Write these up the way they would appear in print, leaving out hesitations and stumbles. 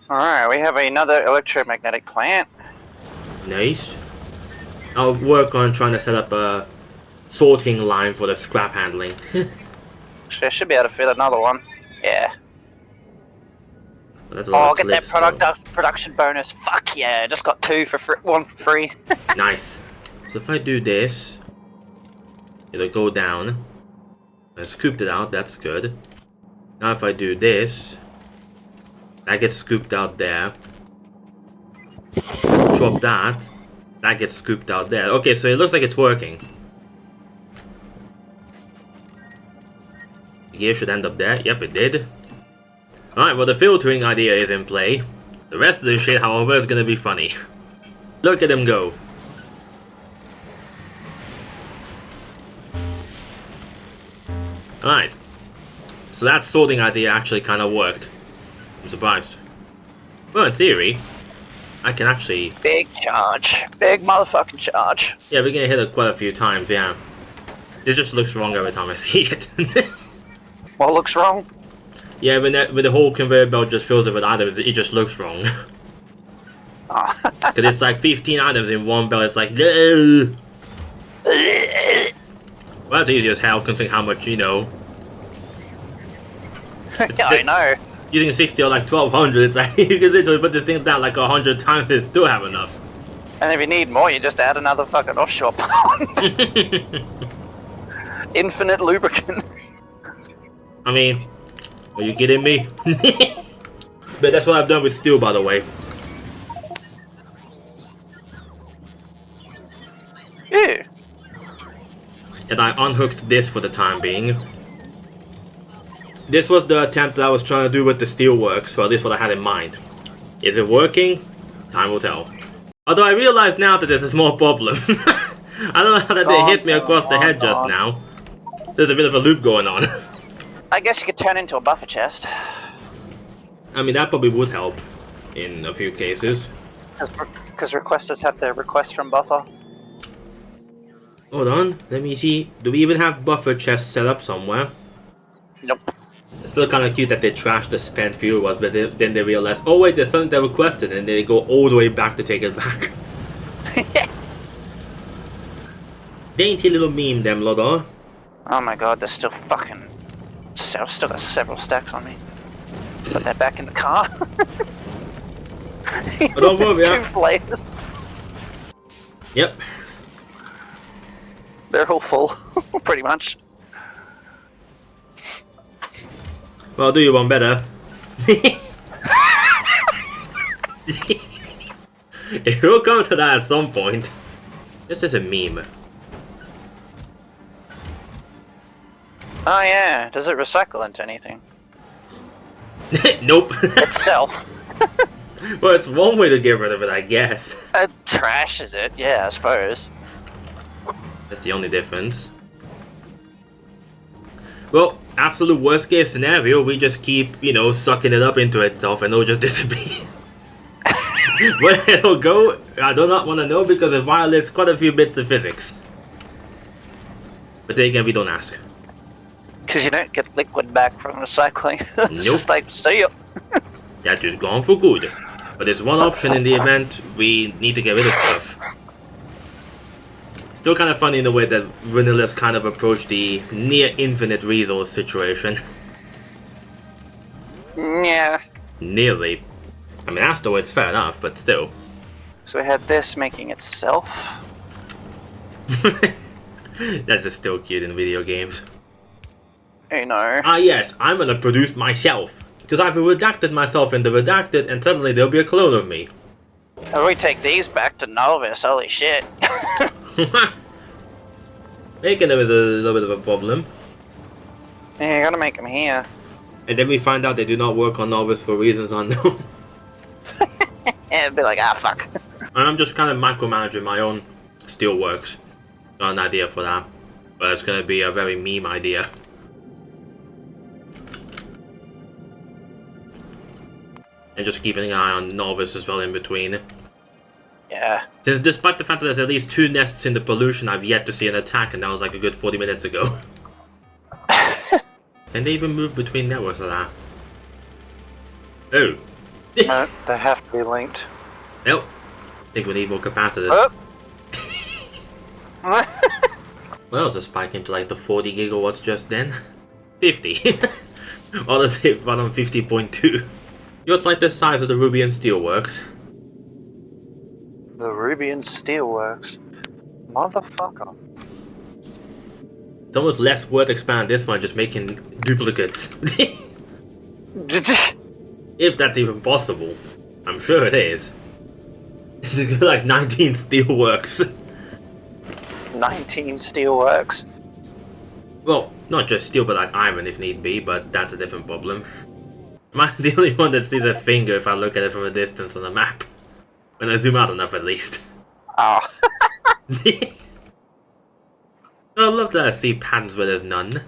Alright, we have another electromagnetic plant. Nice. I'll work on trying to set up a sorting line for the scrap handling. I should be able to fit another one. Yeah. That's a lot of Get that clips, production bonus. Fuck yeah, just got one for free. Nice. So if I do this, it'll go down. I scooped it out, that's good. Now if I do this, that gets scooped out there. Chop that, that gets scooped out there. Okay, so it looks like it's working. The gear should end up there. Yep, it did. Alright, well the filtering idea is in play. The rest of the shit, however, is gonna be funny. Look at him go. Alright. So that sorting idea actually kind of worked. I'm surprised. Well, in theory, I can actually... Big charge. Big motherfucking charge. Yeah, we're gonna hit it quite a few times, yeah. This just looks wrong every time I see it. What looks wrong? Yeah, when the whole conveyor belt just fills it with items, it just looks wrong. Oh. Because it's like 15 items in one belt, it's like... Ugh. Well, that's easy as hell, considering how much, you know... Yeah, I know. Using 60 or like 1200, it's like, you can literally put this thing down like 100 times and still have enough. And if you need more, you just add another fucking offshore pond. Infinite lubricant. I mean, are you kidding me? But that's what I've done with steel, by the way. Ew. And I unhooked this for the time being. This was the attempt that I was trying to do with the steelworks, well, this is what I had in mind. Is it working? Time will tell. Although I realize now that there's a small problem. I don't know how that they hit me across the head just now. There's a bit of a loop going on. I guess you could turn into a buffer chest. I mean, that probably would help in a few cases. Because requesters have their request from buffer. Hold on, let me see. Do we even have buffer chests set up somewhere? Nope. It's still kind of cute that they trashed the spent fuel was, but then they realized, oh wait, there's something they requested, and they go all the way back to take it back. Dainty little meme, them Lodor. Oh my god, there's still fucking... I've still got several stacks on me. Put that back in the car. But don't worry, Two flares. Yep. They're all full, pretty much. Well, I'll do you one better. It will come to that at some point. This is a meme. Oh yeah, does it recycle into anything? Nope. Itself. Well, it's one way to get rid of it, I guess. It trashes it, yeah, I suppose. That's the only difference. Well, absolute worst case scenario, we just keep, you know, sucking it up into itself and it'll just disappear. Where it'll go, I do not want to know because it violates quite a few bits of physics. But then again, we don't ask. Because you don't get liquid back from recycling. It's Nope. just like, see ya. That is gone for good. But it's one option in the event we need to get rid of stuff. Still kind of funny in the way that Vanilla's kind of approached the near infinite resource situation. Yeah. Nearly. I mean, asteroids, fair enough, but still. So we had this making itself. That's just still cute in video games. You know. Ah yes, I'm gonna produce myself. Because I've redacted myself in the redacted and suddenly there'll be a clone of me. If we take these back to Novus, holy shit. Making them is a little bit of a problem. Yeah, you gotta make them here. And then we find out they do not work on Novus for reasons unknown. Yeah, it'd be like, ah, fuck. And I'm just kind of micromanaging my own steelworks. Got an idea for that. But it's gonna be a very meme idea. And just keeping an eye on Novus as well in between. Yeah. Since despite the fact that there's at least 2 nests in the pollution, I've yet to see an attack, and that was like a good 40 minutes ago. Can they even move between networks like that? Oh. No, they have to be linked. Nope. I think we need more capacitors. Oh. Well, that was a spike into like the 40 gigawatts just then. 50. Honestly, but on 50.2. You're like the size of the Ruby and Steelworks. The Ruby and Steelworks. Motherfucker. It's almost less worth expand this one, just making duplicates. If that's even possible. I'm sure it is. This is like 19 Steelworks. 19 Steelworks. Well, not just steel, but like iron if need be, but that's a different problem. Am I the only one that sees a finger if I look at it from a distance on the map? When I zoom out enough, at least. Oh. I love that I see patterns where there's none.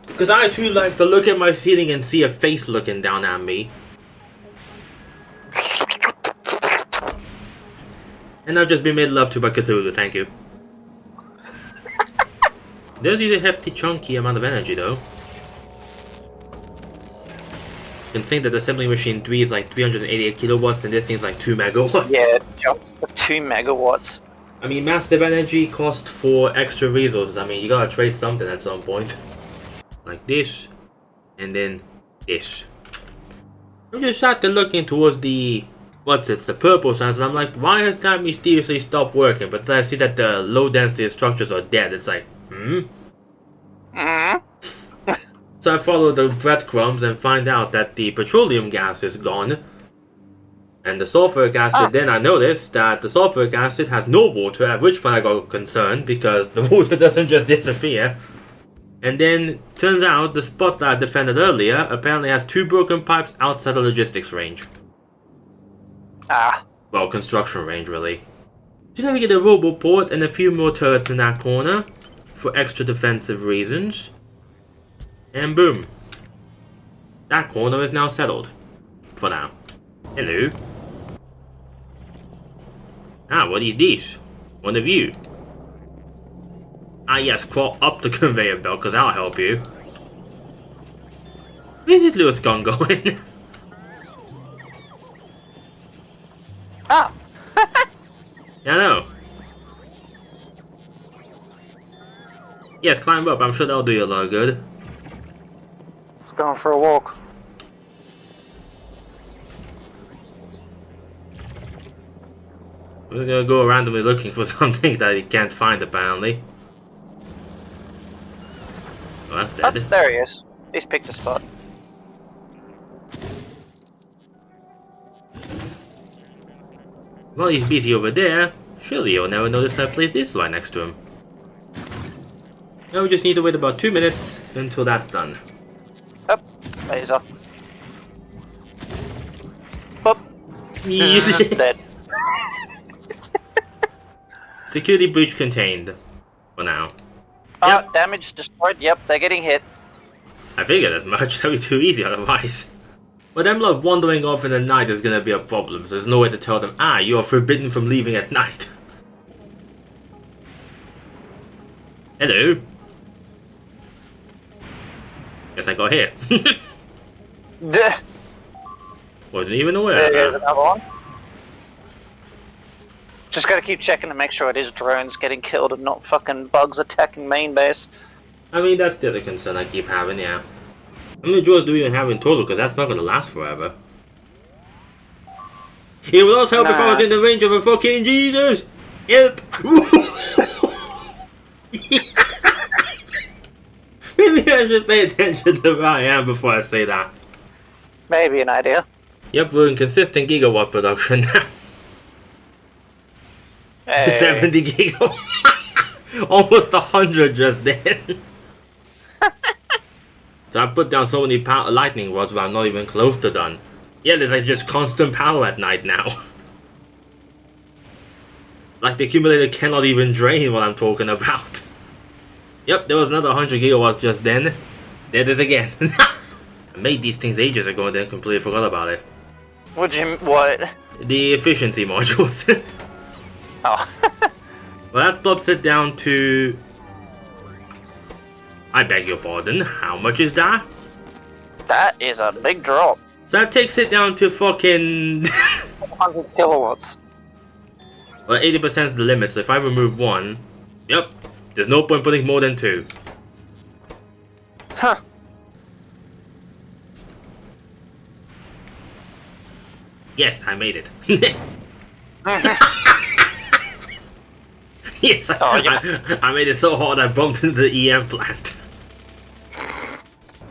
Because I too like to look at my ceiling and see a face looking down at me. And I've just been made love to by Cthulhu, thank you. Does use a hefty chunky amount of energy though. You can say that the assembling machine 3 is like 388 kilowatts and this thing's like 2 megawatts. Yeah, it jumps to 2 megawatts. I mean, massive energy cost for extra resources. I mean, you gotta trade something at some point. Like this, and then this. I'm just sat there looking towards the... the purple signs, and I'm like, why has that mysteriously stopped working? But then I see that the low density structures are dead. It's like, So I follow the breadcrumbs and find out that the petroleum gas is gone. And the sulfuric acid, then I noticed that the sulfuric acid has no water, at which point I got concerned because the water doesn't just disappear. And then, turns out, the spot that I defended earlier apparently has 2 broken pipes outside the logistics range. Well, construction range, really. So now we get a roboport and a few more turrets in that corner, for extra defensive reasons. And boom. That corner is now settled. For now. Hello. What is this? One of you. Yes, crawl up the conveyor belt, because I'll help you. Where's this little skunk going? Ah! Yeah, I know. Yes, climb up. I'm sure that'll do you a lot of good. It's going for a walk. We're gonna go randomly looking for something that he can't find, apparently. Oh, that's dead. Oh, there he is. He's picked a spot. While he's busy over there, surely you'll never notice I placed this right next to him. Now we just need to wait about 2 minutes until that's done. Up. There he's off. Up. Dead. Security breach contained. For now. Yep. Damage destroyed. Yep, they're getting hit. I figured as much. That'd be too easy otherwise. But them lot wandering off in the night is gonna be a problem, so there's no way to tell them, you are forbidden from leaving at night. Hello? Guess I got here. Wasn't even aware of There's that. another one. Just gotta keep checking to make sure it is drones getting killed and not fucking bugs attacking main base. I mean, that's the other concern I keep having, yeah. How many drones do we even have in total? Because that's not gonna last forever. It would also help if I was in the range of a fucking Jesus! Yep! Maybe I should pay attention to where I am before I say that. Maybe an idea. Yep, we're in consistent gigawatt production now. Hey. 70 gigawatts. Almost 100 just then. So I put down so many lightning rods but I'm not even close to done. Yeah, there's like just constant power at night now. Like the accumulator cannot even drain what I'm talking about. Yep, there was another 100 gigawatts just then. There it is again. I made these things ages ago and then completely forgot about it. What? The efficiency modules. Oh. Well, that drops it down to... I beg your pardon, how much is that? That is a big drop. So that takes it down to fucking... 100 kilowatts. Well, 80% is the limit, so if I remove one... Yep, there's no point putting more than 2. Huh. Yes, I made it. Yes, I made it so hard I bumped into the EM plant.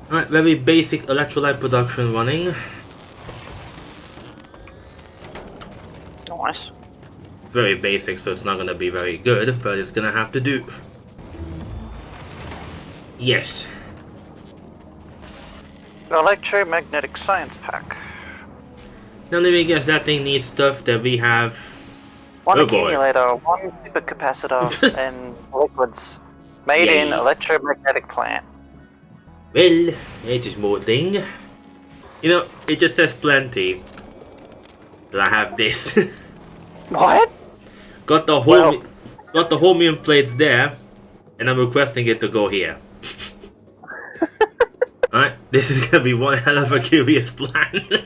Alright, very basic electrolyte production running. Nice. Very basic, so it's not gonna be very good, but it's gonna have to do. Yes. Electromagnetic science pack. Now let me guess, that thing needs stuff that we have. One Oh boy. accumulator, one supercapacitor, and liquids. Made in Yay. electromagnetic plant. Well, it is more thing. You know, it just says plenty. That I have this. What? Got the holmium plates there, and I'm requesting it to go here. Alright, this is gonna be one hell of a curious plan.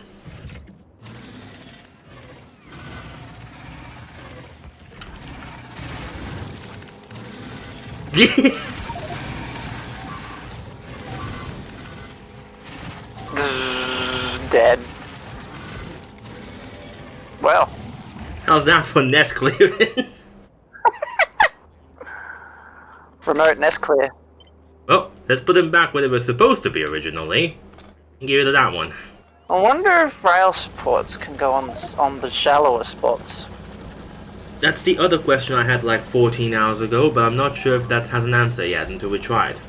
Dead. Well. How's that for nest clearing? Remote nest clear. Well, let's put them back where they were supposed to be originally. And get rid of that one. I wonder if rail supports can go on the shallower spots. That's the other question I had like 14 hours ago, but I'm not sure if that has an answer yet until we tried.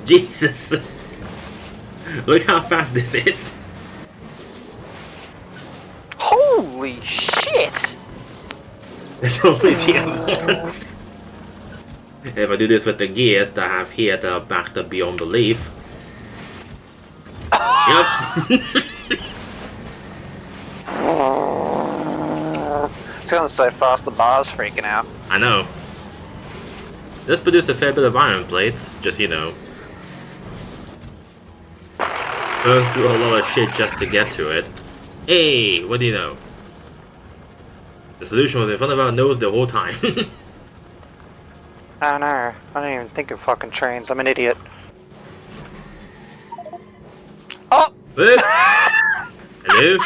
Jesus! Look how fast this is. Holy shit! It's only the other ones. If I do this with the gears that I have here that are backed up beyond belief. Yep. It's going so fast the bar's freaking out. I know. Let's produce a fair bit of iron plates, just you know. Let's do a lot of shit just to get to it. Hey, what do you know? The solution was in front of our nose the whole time. I know. I didn't even think of fucking trains. I'm an idiot. Oh! Hello?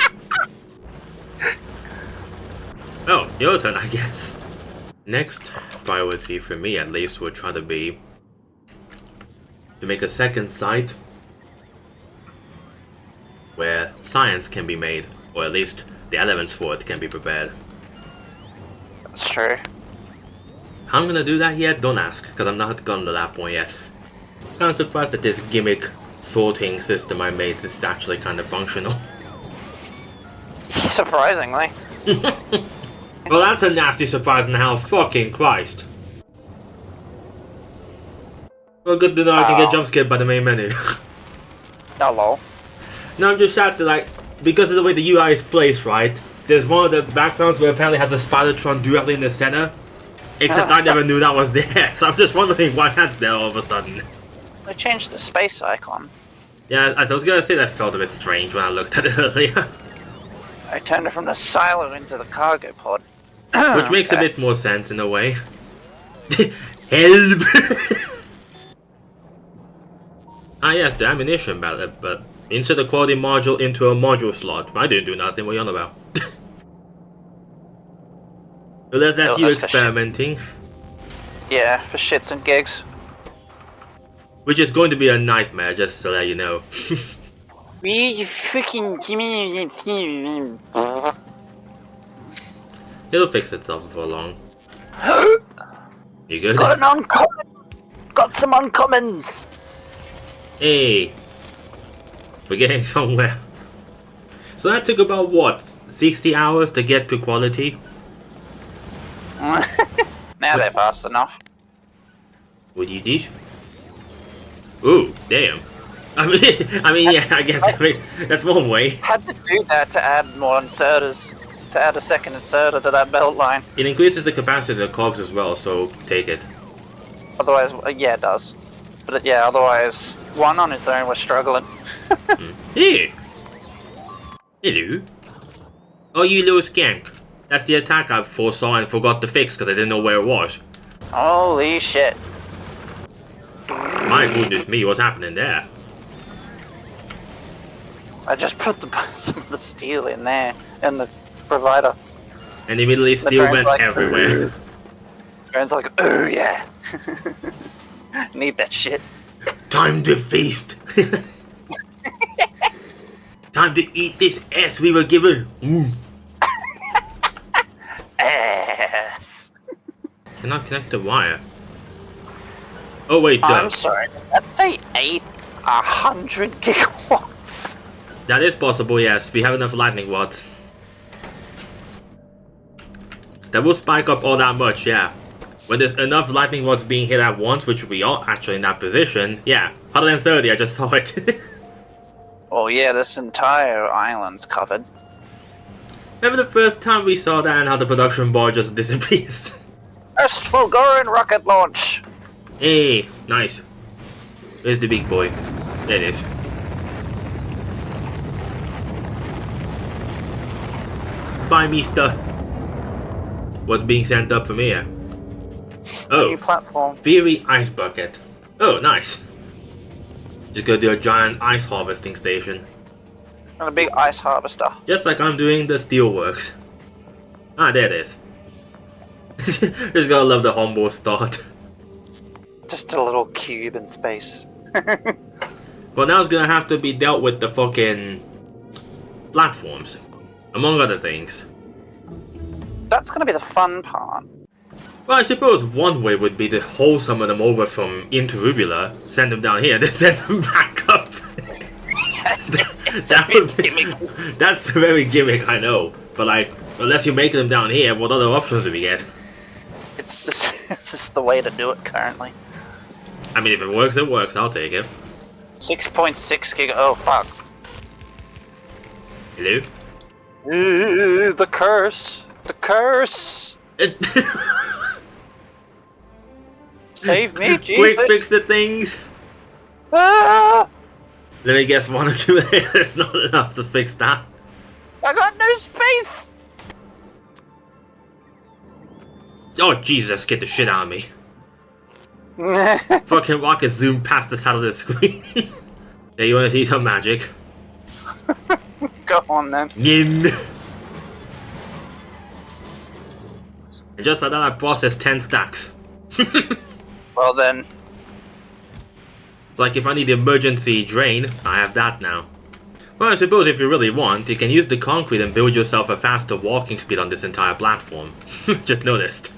Oh, your turn, I guess. Next priority for me, at least, would try to be to make a second site where science can be made, or at least the elements for it can be prepared. That's true. How I'm gonna do that yet? Don't ask, because I'm not gotten to that point yet. Kinda surprised that this gimmick sorting system I made is actually kind of functional. Surprisingly. Well, that's a nasty surprise in hell, fucking Christ. Well, good to know I can get jump scared by the main menu. Hello. No, I'm just sad that, like, because of the way the UI is placed, right? There's one of the backgrounds where apparently has a Spidertron directly in the center. Except I never knew that was there, so I'm just wondering why that's there all of a sudden. They changed the space icon. Yeah, as I was gonna say, that felt a bit strange when I looked at it earlier. I turned it from the silo into the cargo pod. Which makes a bit more sense in a way. Help! Ah yes, the ammunition ballot, but insert the quality module into a module slot. I didn't do nothing, what are you on about? Well, that's you experimenting. Yeah, for shits and gigs. Which is going to be a nightmare, just to let you know. You freaking give me. It'll fix itself before long. You good? Got an uncommon. Got some uncommons. Hey, we're getting somewhere. So that took about what, 60 hours to get to quality? Now they're fast enough. What do you do? Ooh, damn. I mean, yeah, I guess that's one way. Had to do that to add more inserters. To add a second inserter to that belt line. It increases the capacity of the cogs as well, so take it. Otherwise, yeah, it does. But yeah, otherwise, one on its own, we're struggling. Hey! Hello? Oh, you little skank. That's the attack I foresaw and forgot to fix because I didn't know where it was. Holy shit. My goodness me, what's happening there? I just put some of the steel in there, in the provider. And immediately steel drone's went like, everywhere. Drone's like, oh yeah. Need that shit. Time to feast! Time to eat this ass we were given! Ass. Cannot connect the wire. Oh wait, I'm sorry. Let's say 100 gigawatts. That is possible, yes. We have enough lightning rods. That will spike up all that much, yeah. When there's enough lightning rods being hit at once, which we are actually in that position, yeah. 130, I just saw it. Oh yeah, this entire island's covered. Remember the first time we saw that and how the production bar just disappears? First Fulgora rocket launch. Hey, nice. Where's the big boy? There it is. Bye, mister. What's being sent up from here? New Oh, platform. Theory Ice Bucket. Oh, nice. Just go do a giant ice harvesting station. And a big ice harvester. Just like I'm doing the steelworks. Ah, there it is. Just gotta love the humble start. Just a little cube in space. Well, now it's gonna have to be dealt with the fucking platforms, among other things. That's gonna be the fun part. Well, I suppose one way would be to haul some of them over from Interubula, send them down here, then send them back up. That would be, that's a very gimmick, I know. But like, unless you're making them down here, what other options do we get? It's just the way to do it currently. I mean, if it works, it works. I'll take it. 6.6 gig. Oh fuck. Hello? The curse. The curse. Save me, Jesus. Quick, fix the things. Ah, Let me guess, one or two is not enough to fix that. I got no space. Oh Jesus, get the shit out of me. Fucking rocket zoom past the side of the screen. Yeah, you wanna see some magic? Go on then. Nim. And just like that, I processed 10 stacks. Well then. It's like if I need emergency drain, I have that now. Well, I suppose if you really want, you can use the concrete and build yourself a faster walking speed on this entire platform. Just noticed.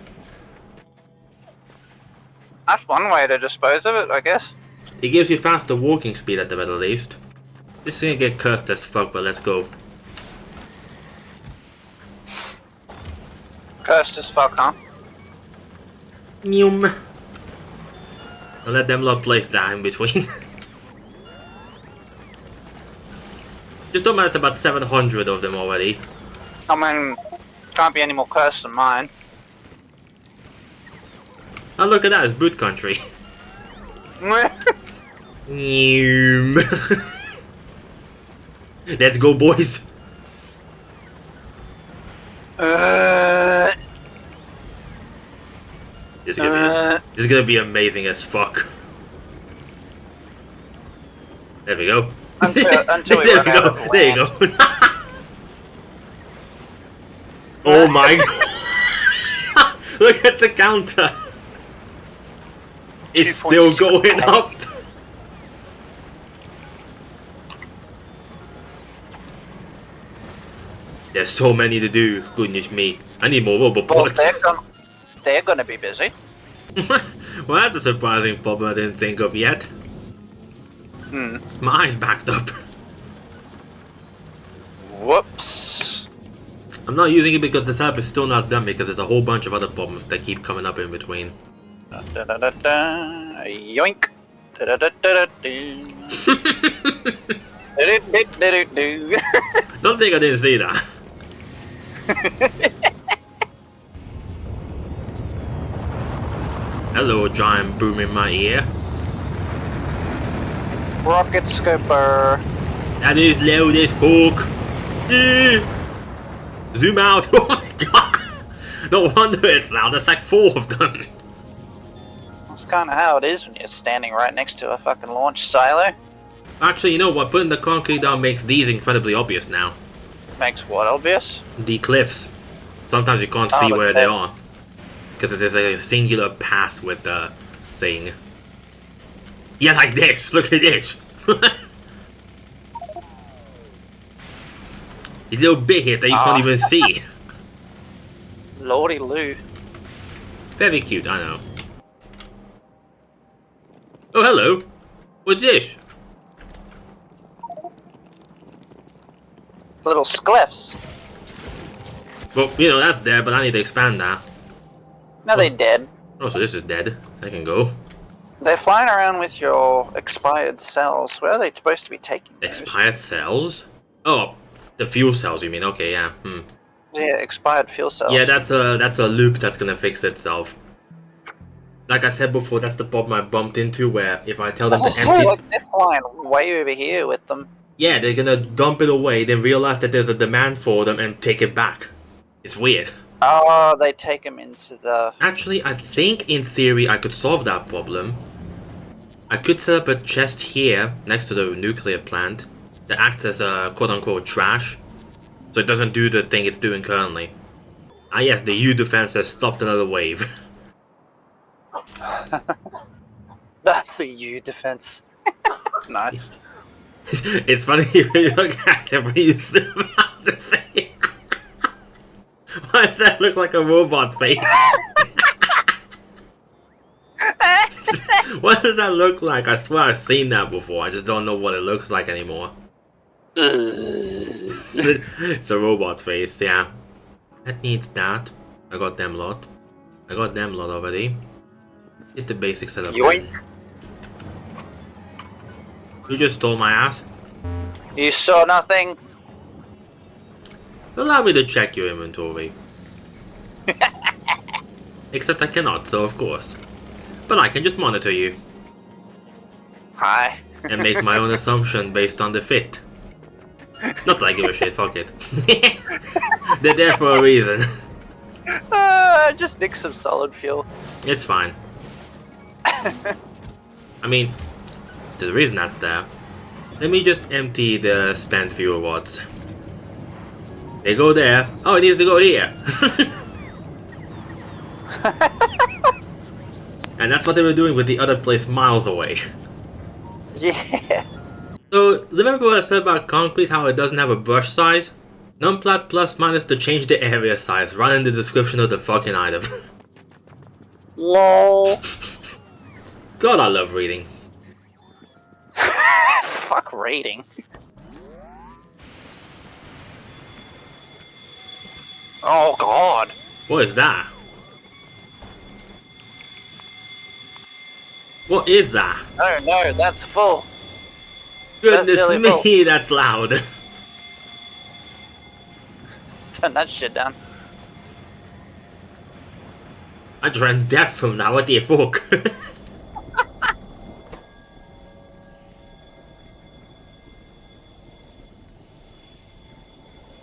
That's one way to dispose of it, I guess. It gives you faster walking speed at the very least. This is gonna get cursed as fuck, but let's go. Cursed as fuck, huh? Mew. I'll let them lot place that in between. Just don't matter, it's about 700 of them already. I mean, can't be any more cursed than mine. Oh, look at that, it's boot country. Mew. Let's go, boys. This is gonna be amazing as fuck. There we go. Until we run out of land. There you go. Oh my god. Look at the counter. It's still going up. There's so many to do. Goodness me. I need more robots. Well, they're gonna be busy. Well, that's a surprising problem I didn't think of yet. My eyes backed up. Whoops. I'm not using it because the setup is still not done because there's a whole bunch of other problems that keep coming up in between. Da, da, da, da. Yoink. Da, da, da, da, da. Don't think I didn't see that. Hello, giant boom in my ear. Rocket scooper. That is loud as fuck. Zoom out. Oh my god. No wonder it's loud. There's like 4 of them. That's kind of how it is when you're standing right next to a fucking launch silo. Actually, you know what? Putting the concrete down makes these incredibly obvious now. Makes what obvious? The cliffs. Sometimes you can't see where they are. Because it is a singular path with the thing. Yeah, like this. Look at this. These little bit here that you can't even see. Lordy Lou. Very cute, I know. Oh, hello. What's this? Little scliffs. Well, you know, that's there, but I need to expand that. No, they dead. Oh, so this is dead. I can go. They're flying around with your expired cells. Where are they supposed to be taking those? Expired cells? Oh, the fuel cells, you mean? Okay, yeah. Yeah, expired fuel cells. Yeah, that's a loop that's gonna fix itself. Like I said before, that's the problem I bumped into, where if I tell them to empty... Like they're flying way over here with them. Yeah, they're gonna dump it away, then realize that there's a demand for them and take it back. It's weird. Oh, they take them into the... Actually, I think in theory I could solve that problem. I could set up a chest here, next to the nuclear plant, that acts as a quote-unquote trash, so it doesn't do the thing it's doing currently. Ah yes, the U defense has stopped another wave. That's the U defense. Nice. It's funny if you look at it when you zoom out the face. Why does that look like a robot face? What does that look like? I swear I've seen that before. I just don't know what it looks like anymore. It's a robot face, yeah. That needs that. I got them lot. I got them lot already. Hit the basic setup. Yoink. You just stole my ass. You saw nothing? Allow me to check your inventory. Except I cannot, so of course. But I can just monitor you. Hi. And make my own assumption based on the fit. Not that I give a shit, fuck it. They're there for a reason. Just nick some solid fuel. It's fine. I mean, there's a reason that's there. Let me just empty the spent fuel rods. They go there. Oh, it needs to go here. And that's what they were doing with the other place miles away. Yeah. So, remember what I said about concrete, how it doesn't have a brush size? Numplat plus minus to change the area size, right in the description of the fucking item. Lol. God, I love reading. Fuck rating. Oh god. What is that? What is that? No, no, that's full. Goodness nearly me, full. that's loud. Turn that shit down. I just ran deaf from that, what the fuck?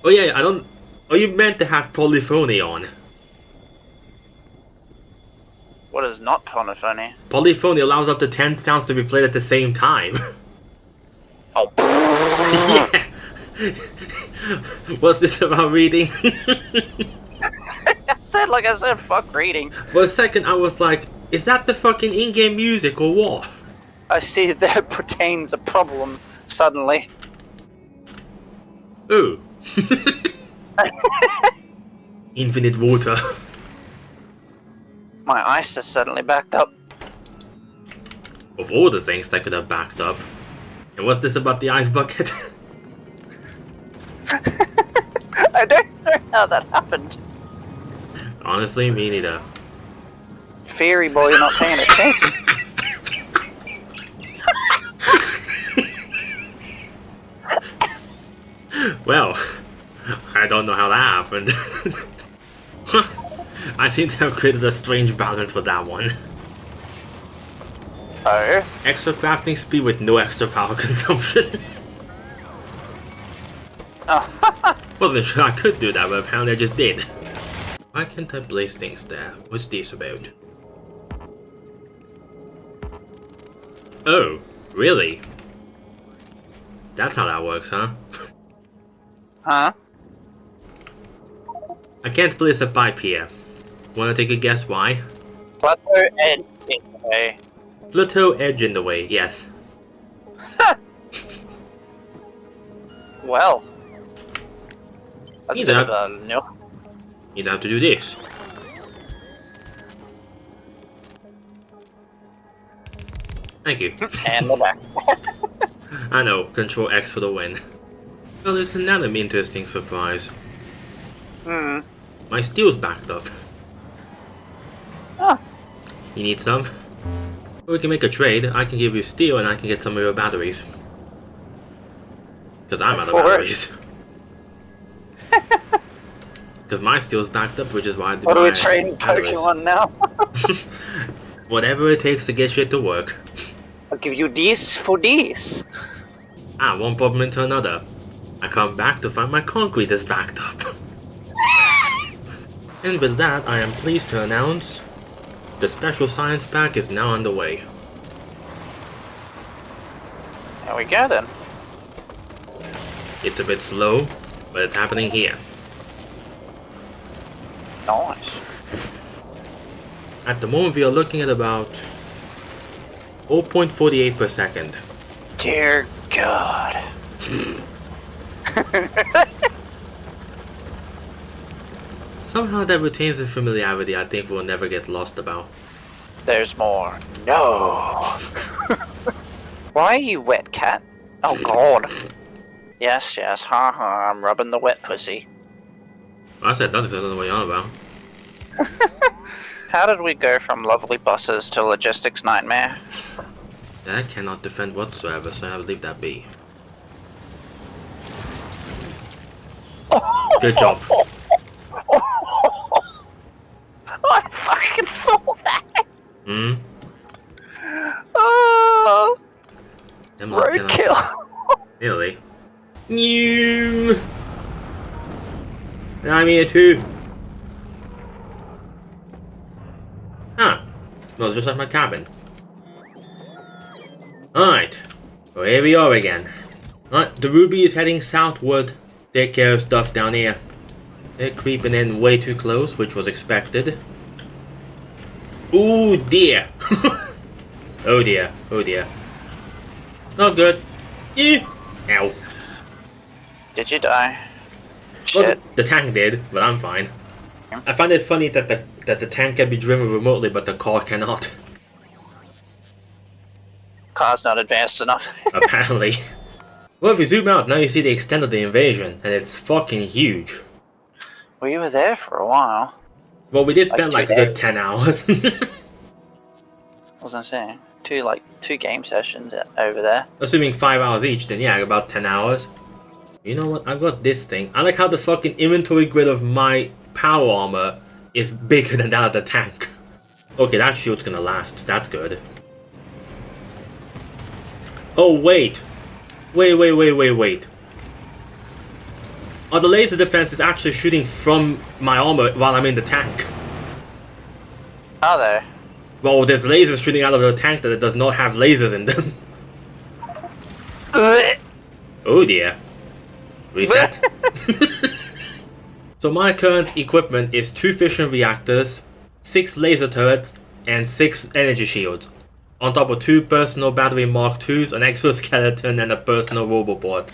Oh yeah, I don't... Are you meant to have polyphony on? What is not polyphony? Polyphony allows up to 10 sounds to be played at the same time. Oh. Yeah. What's this about reading? I said, fuck reading. For a second I was like, is that the fucking in-game music or what? I see that pertains a problem suddenly. Ooh. Infinite water. My ice has suddenly backed up. Of all the things that could have backed up. And what's this about the ice bucket? I don't know how that happened. Honestly, me neither. Fairy boy, you're not paying attention. Well, I don't know how that happened. I seem to have created a strange balance for that one. Oh? Extra crafting speed with no extra power consumption. Oh, Wasn't sure I could do that, but apparently I just did. Why can't I place things there? What's this about? Oh, really? That's how that works, huh? huh? I can't place a pipe here. Wanna take a guess why? Plateau edge in the way. Plateau edge in the way, yes. Well. That's a Means bit I of a no. means I have to do this. Thank you. And the back. I know, Control X for the win. Well, there's another interesting surprise. Hmm. My steel's backed up. Oh. You need some? We can make a trade. I can give you steel and I can get some of your batteries. Because I'm out of batteries. Because my steel's backed up, which is why I do What are we my trading batteries. Pokemon now? Whatever it takes to get shit to work. I'll give you these for these. One problem into another. I come back to find my concrete is backed up. And with that, I am pleased to announce the special science pack is now underway. There we go then. It's a bit slow, but it's happening here. Nice. At the moment, we are looking at about 0.48 per second. Dear God. Somehow that retains a familiarity I think we'll never get lost about. There's more. No. Why are you wet, cat? Oh God. Yes, yes. Ha ha. I'm rubbing the wet pussy. I said nothing, so I don't know what you're on about. How did we go from lovely buses to logistics nightmare? That cannot defend whatsoever, so I'll leave that be. Good job. I fucking saw that. Hmm? Oh, Them lot roadkill. Really? Noom! I'm here too. Huh. Smells just like my cabin. Alright. Well, here we are again. Alright, the Ruby is heading southward. Take care of stuff down here. They're creeping in way too close, which was expected. Ooh dear. Oh dear. Oh dear. Not good. Ow. Did you die? Well, Shit. the tank did, but I'm fine. I find it funny that the tank can be driven remotely, but the car cannot. Car's not advanced enough. Apparently. Well, if you zoom out, now you see the extent of the invasion, and it's fucking huge. We were there for a while. Well, we did spend Like like a good 10 2 days. hours. I was gonna say two game sessions over there. Assuming 5 hours each, then yeah, about 10 hours. You know what? I've got this thing. I like how the fucking inventory grid of my power armor is bigger than that of the tank. Okay, that shield's gonna last. That's good. Oh, wait. Wait. Oh, the laser defense is actually shooting from my armor while I'm in the tank. Are they? Well, there's lasers shooting out of the tank that it does not have lasers in them. Oh dear. Reset. So my current equipment is 2 fission reactors, 6 laser turrets, and 6 energy shields. On top of 2 personal battery Mark IIs, an exoskeleton, and a personal roboport.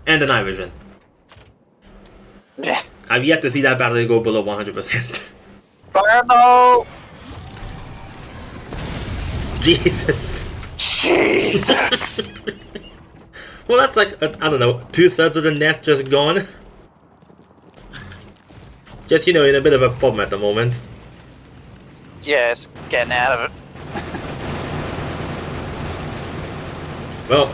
And a night vision. Yeah. I've yet to see that battery go below 100%. Fireball! Jesus. Jesus! Well, that's like, I don't know, 2/3 of the nest just gone. Just, you know, in a bit of a problem at the moment. Yes, getting out of it. Well,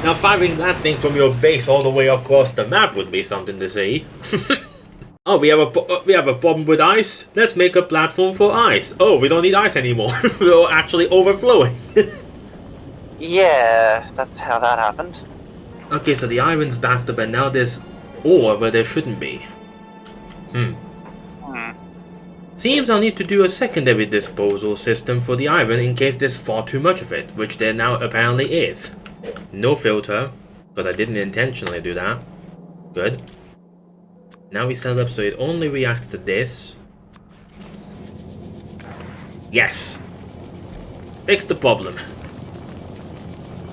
now firing that thing from your base all the way across the map would be something to see. Oh, we have a problem with ice. Let's make a platform for ice. Oh, we don't need ice anymore. We're actually overflowing. Yeah, that's how that happened. Okay, so the iron's backed up and now there's ore where there shouldn't be. Hmm. Seems I'll need to do a secondary disposal system for the iron in case there's far too much of it, which there now apparently is. No filter, because I didn't intentionally do that. Good. Now we set it up so it only reacts to this. Yes! Fix the problem.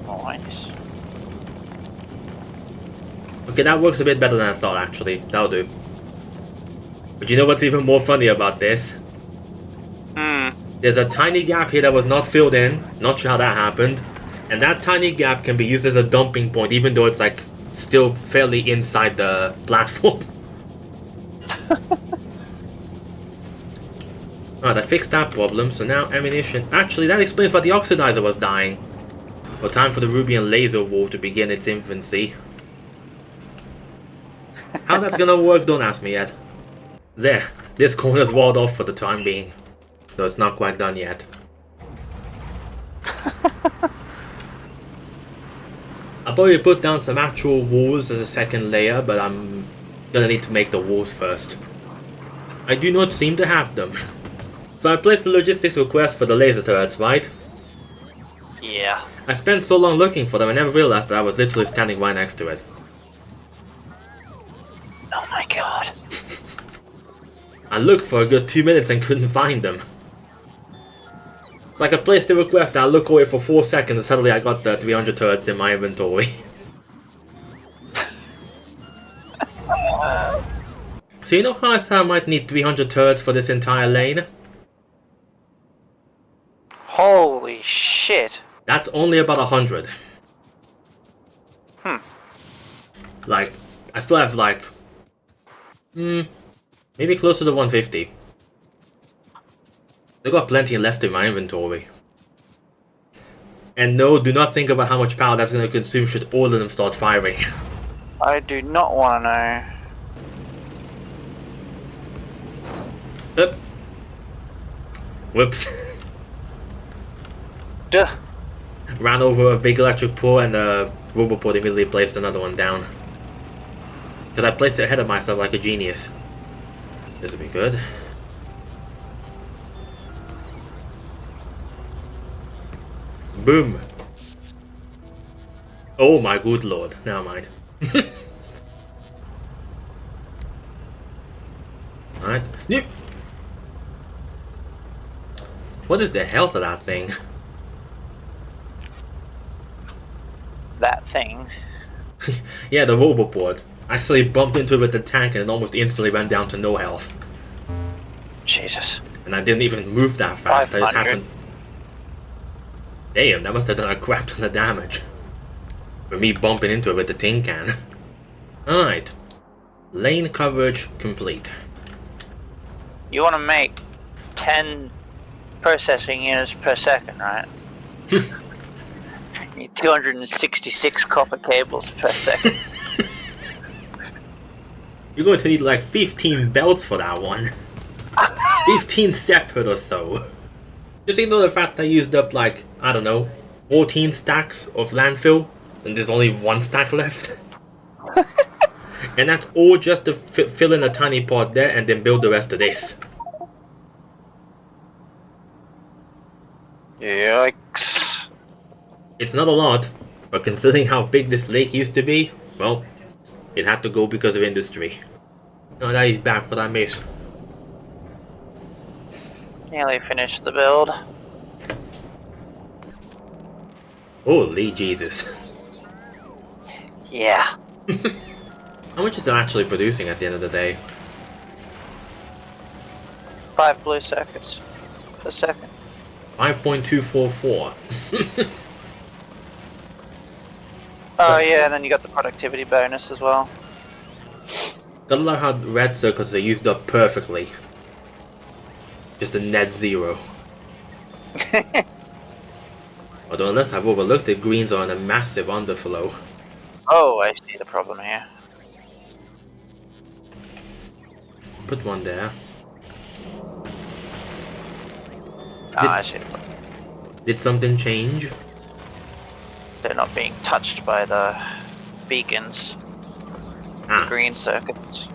Nice. Okay, that works a bit better than I thought actually. That'll do. But you know what's even more funny about this? There's a tiny gap here that was not filled in. Not sure how that happened. And that tiny gap can be used as a dumping point even though it's like still fairly inside the platform. Alright, I fixed that problem, so now ammunition. Actually, that explains why the oxidizer was dying. Well, time for the ruby and laser war to begin its infancy. How that's gonna work, don't ask me yet. There, this corner's walled off for the time being. Though it's not quite done yet. I'll probably put down some actual walls as a second layer, but I'm gonna need to make the walls first. I do not seem to have them. So I placed the logistics request for the laser turrets, right? Yeah. I spent so long looking for them I never realized that I was literally standing right next to it. Oh my god. I looked for a good 2 minutes and couldn't find them. It's like I placed the request and I look away for 4 seconds and suddenly I got the 300 turrets in my inventory. So you know how I said I might need 300 turrets for this entire lane? Holy shit. That's only about 100. Like, I still have like... maybe closer to 150. I've got plenty left in my inventory. And no, do not think about how much power that's going to consume should all of them start firing. I do not want to know. Whoops. Duh. Ran over a big electric pole and the roboport immediately placed another one down. Because I placed it ahead of myself like a genius. This will be good. Boom. Oh my good lord. Never mind. Alright. What is the health of that thing? That thing. Yeah, the roboport. I actually bumped into it with the tank and it almost instantly went down to no health. Jesus. And I didn't even move that fast. I just 500. happened. Damn, that must have done a crap ton of damage. For me bumping into it with the tin can. Alright. Lane coverage complete. You want to make 10 processing units per second, right? You need 266 copper cables per second. You're going to need like 15 belts for that one. 15 separate or so. Just ignore the fact I used up like, I don't know, 14 stacks of landfill, and there's only 1 stack left. And that's all just to fill in a tiny part there and then build the rest of this. Yikes. It's not a lot, but considering how big this lake used to be, well, it had to go because of industry. Oh, that is back, what I missed. Nearly finished the build. Holy Jesus. Yeah. How much is it actually producing at the end of the day? 5 blue circuits per second. 5.244. Oh yeah, and then you got the productivity bonus as well. Gotta love how red circuits are used up perfectly. Just a net zero. Although unless I've overlooked it, greens are in a massive underflow. Oh, I see the problem here. Put one there. I see the problem. Did something change? They're not being touched by the beacons. Ah. The green circuits.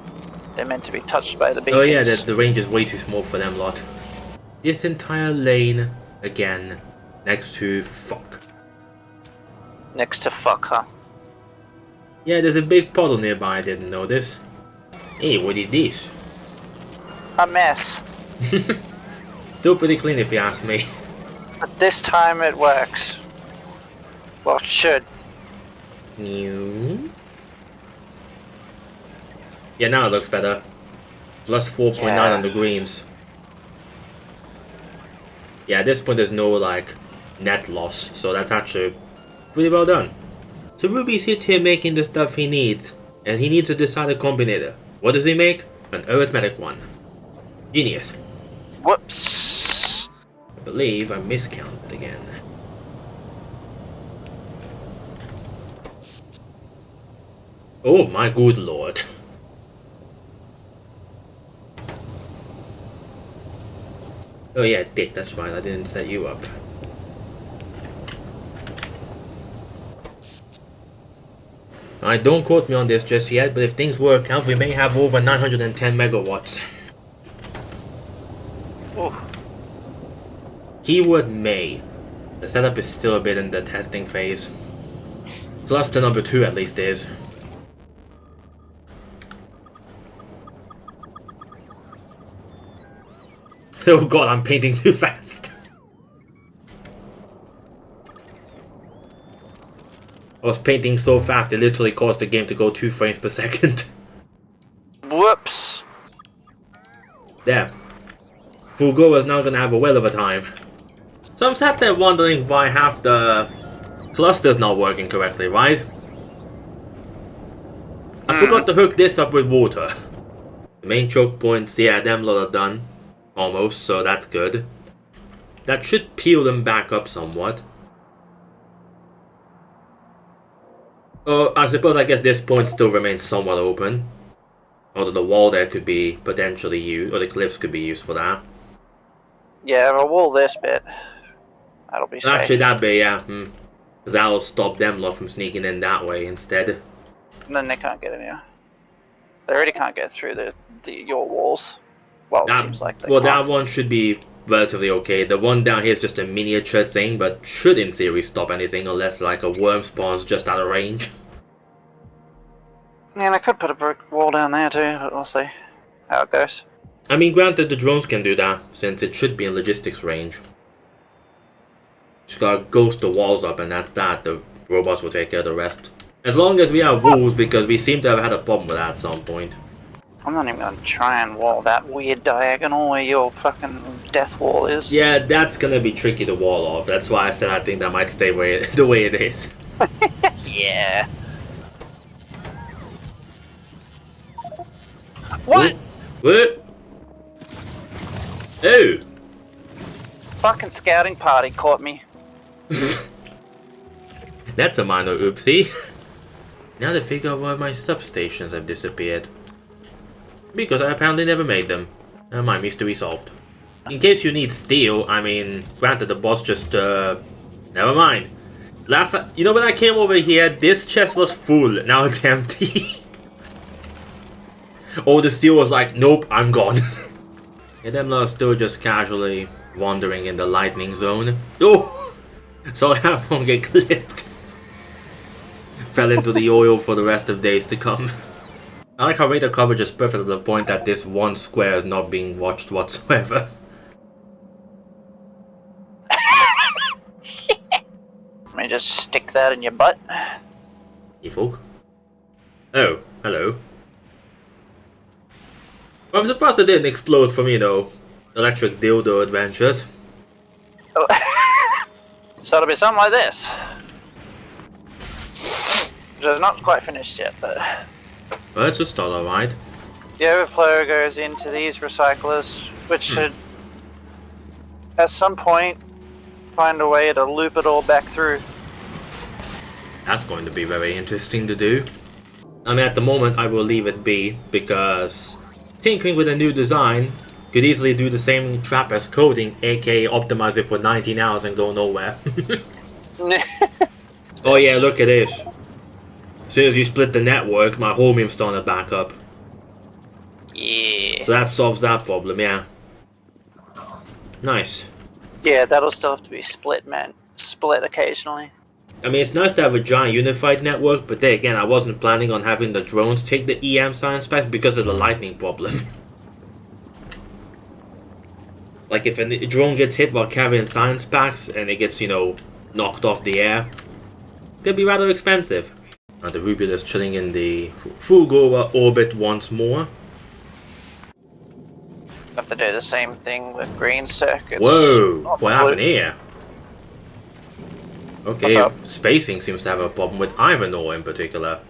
They're meant to be touched by the beacons. Oh yeah, the range is way too small for them lot. This entire lane, again, next to fuck. Next to fuck, huh? Yeah, there's a big puddle nearby, I didn't notice. Hey, what is this? A mess. Still pretty clean if you ask me. But this time it works. Well, it should. New. Yeah, now it looks better. Plus 4.9 Yeah. on the greens. Yeah, at this point there's no like net loss, so that's actually pretty well done. So Ruby's here making the stuff he needs, and he needs to decide a combinator. What does he make? An arithmetic one. Genius. Whoops. I believe I miscounted again. Oh my good lord. Oh yeah, Dick, that's right, I didn't set you up. Alright, don't quote me on this just yet, but if things work out, we may have over 910 megawatts. Ooh. Keyword may. The setup is still a bit in the testing phase. Cluster number 2 at least is. Oh god, I'm painting too fast. I was painting so fast it literally caused the game to go 2 frames per second. Whoops. There. Fulgora is now gonna have a whale of a time. So I'm sat there wondering why half the cluster's not working correctly, right? I forgot to hook this up with water. The main choke points, yeah, them lot are done. Almost, so that's good. That should peel them back up somewhat. Oh, I guess this point still remains somewhat open. Although the wall there could be potentially used, or the cliffs could be used for that. Yeah, I'll wall this bit. That'll be safe. Actually, that bit, yeah. Because that'll stop them lot from sneaking in that way instead. And then they can't get in here. They already can't get through your walls. Well, it seems like they Well, can't. that one should be relatively okay. The one down here is just a miniature thing, but should in theory stop anything unless like a worm spawns just out of range. Man, I could put a brick wall down there too, but we'll see how it goes. I mean, granted, the drones can do that, since it should be in logistics range. Just gotta ghost the walls up, and that's that. The robots will take care of the rest. As long as we have walls, because we seem to have had a problem with that at some point. I'm not even gonna try and wall that weird diagonal where your fucking death wall is. Yeah, that's gonna be tricky to wall off. That's why I said I think that might stay the way it is. Yeah. What? What? Oh! Fucking scouting party caught me. That's a minor oopsie. Now to figure out why my substations have disappeared. Because I apparently never made them. My mystery solved. In case you need steel, I mean, granted the boss just, never mind. Last time, you know when I came over here, this chest was full, now it's empty. Oh, the steel was like, nope, I'm gone. And them are still just casually wandering in the lightning zone. Oh! So I have one get clipped. Fell into the oil for the rest of days to come. I like how radar coverage is perfect to the point that this one square is not being watched whatsoever. Let me just stick that in your butt. You folk. Oh, hello. Well, I'm surprised it didn't explode for me though. Electric dildo adventures. Oh. So it'll be something like this. It's not quite finished yet, but Well, it's a start, alright. the overflow goes into these recyclers, which should, at some point, find a way to loop it all back through. That's going to be very interesting to do. I mean, at the moment, I will leave it be, because tinkering with a new design could easily do the same trap as coding, aka optimize it for 19 hours and go nowhere. Oh yeah, look at this. As soon as you split the network, my homium's starting to back up. Yeah. So that solves that problem, yeah. Nice. Yeah, that'll still have to be split, man. Split occasionally. I mean, it's nice to have a giant unified network, but then again, I wasn't planning on having the drones take the EM science packs because of the lightning problem. Like, if a drone gets hit while carrying science packs and it gets, you know, knocked off the air, it's gonna be rather expensive. Now the Ruby is chilling in the Fulgora orbit once more. Have to do the same thing with green circuits. Whoa! What happened here? Okay, What's up? spacing seems to have a problem with iron ore in particular.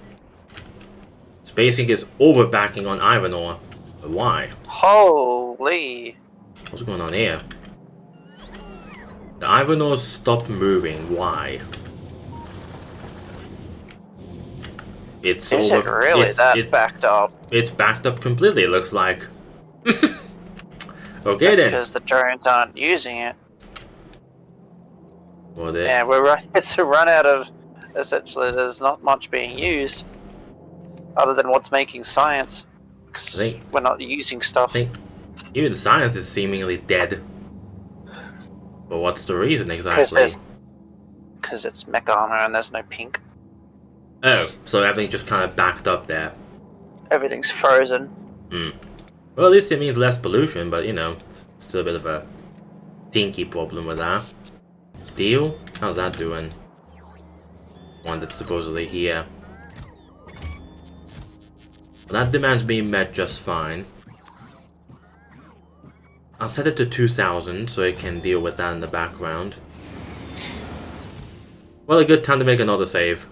Spacing is overbacking on iron ore. But why? Holy! What's going on here? The iron ore stopped moving. Why? It's Is over. it really backed up? It's backed up completely. It looks like. Okay That's then. because the drones aren't using it. Well, Yeah, it's a run out of. Essentially, there's not much being used, other than what's making science. Because we're not using stuff. I think even science is seemingly dead. But what's the reason exactly? Because it's mech armor and there's no pink. Oh, so everything just kind of backed up there. Everything's frozen. Hmm. Well, at least it means less pollution, but you know, still a bit of a tinky problem with that. Steel? How's that doing? One that's supposedly here. Well, that demand's being met just fine. I'll set it to 2000 so it can deal with that in the background. Well, a good time to make another save.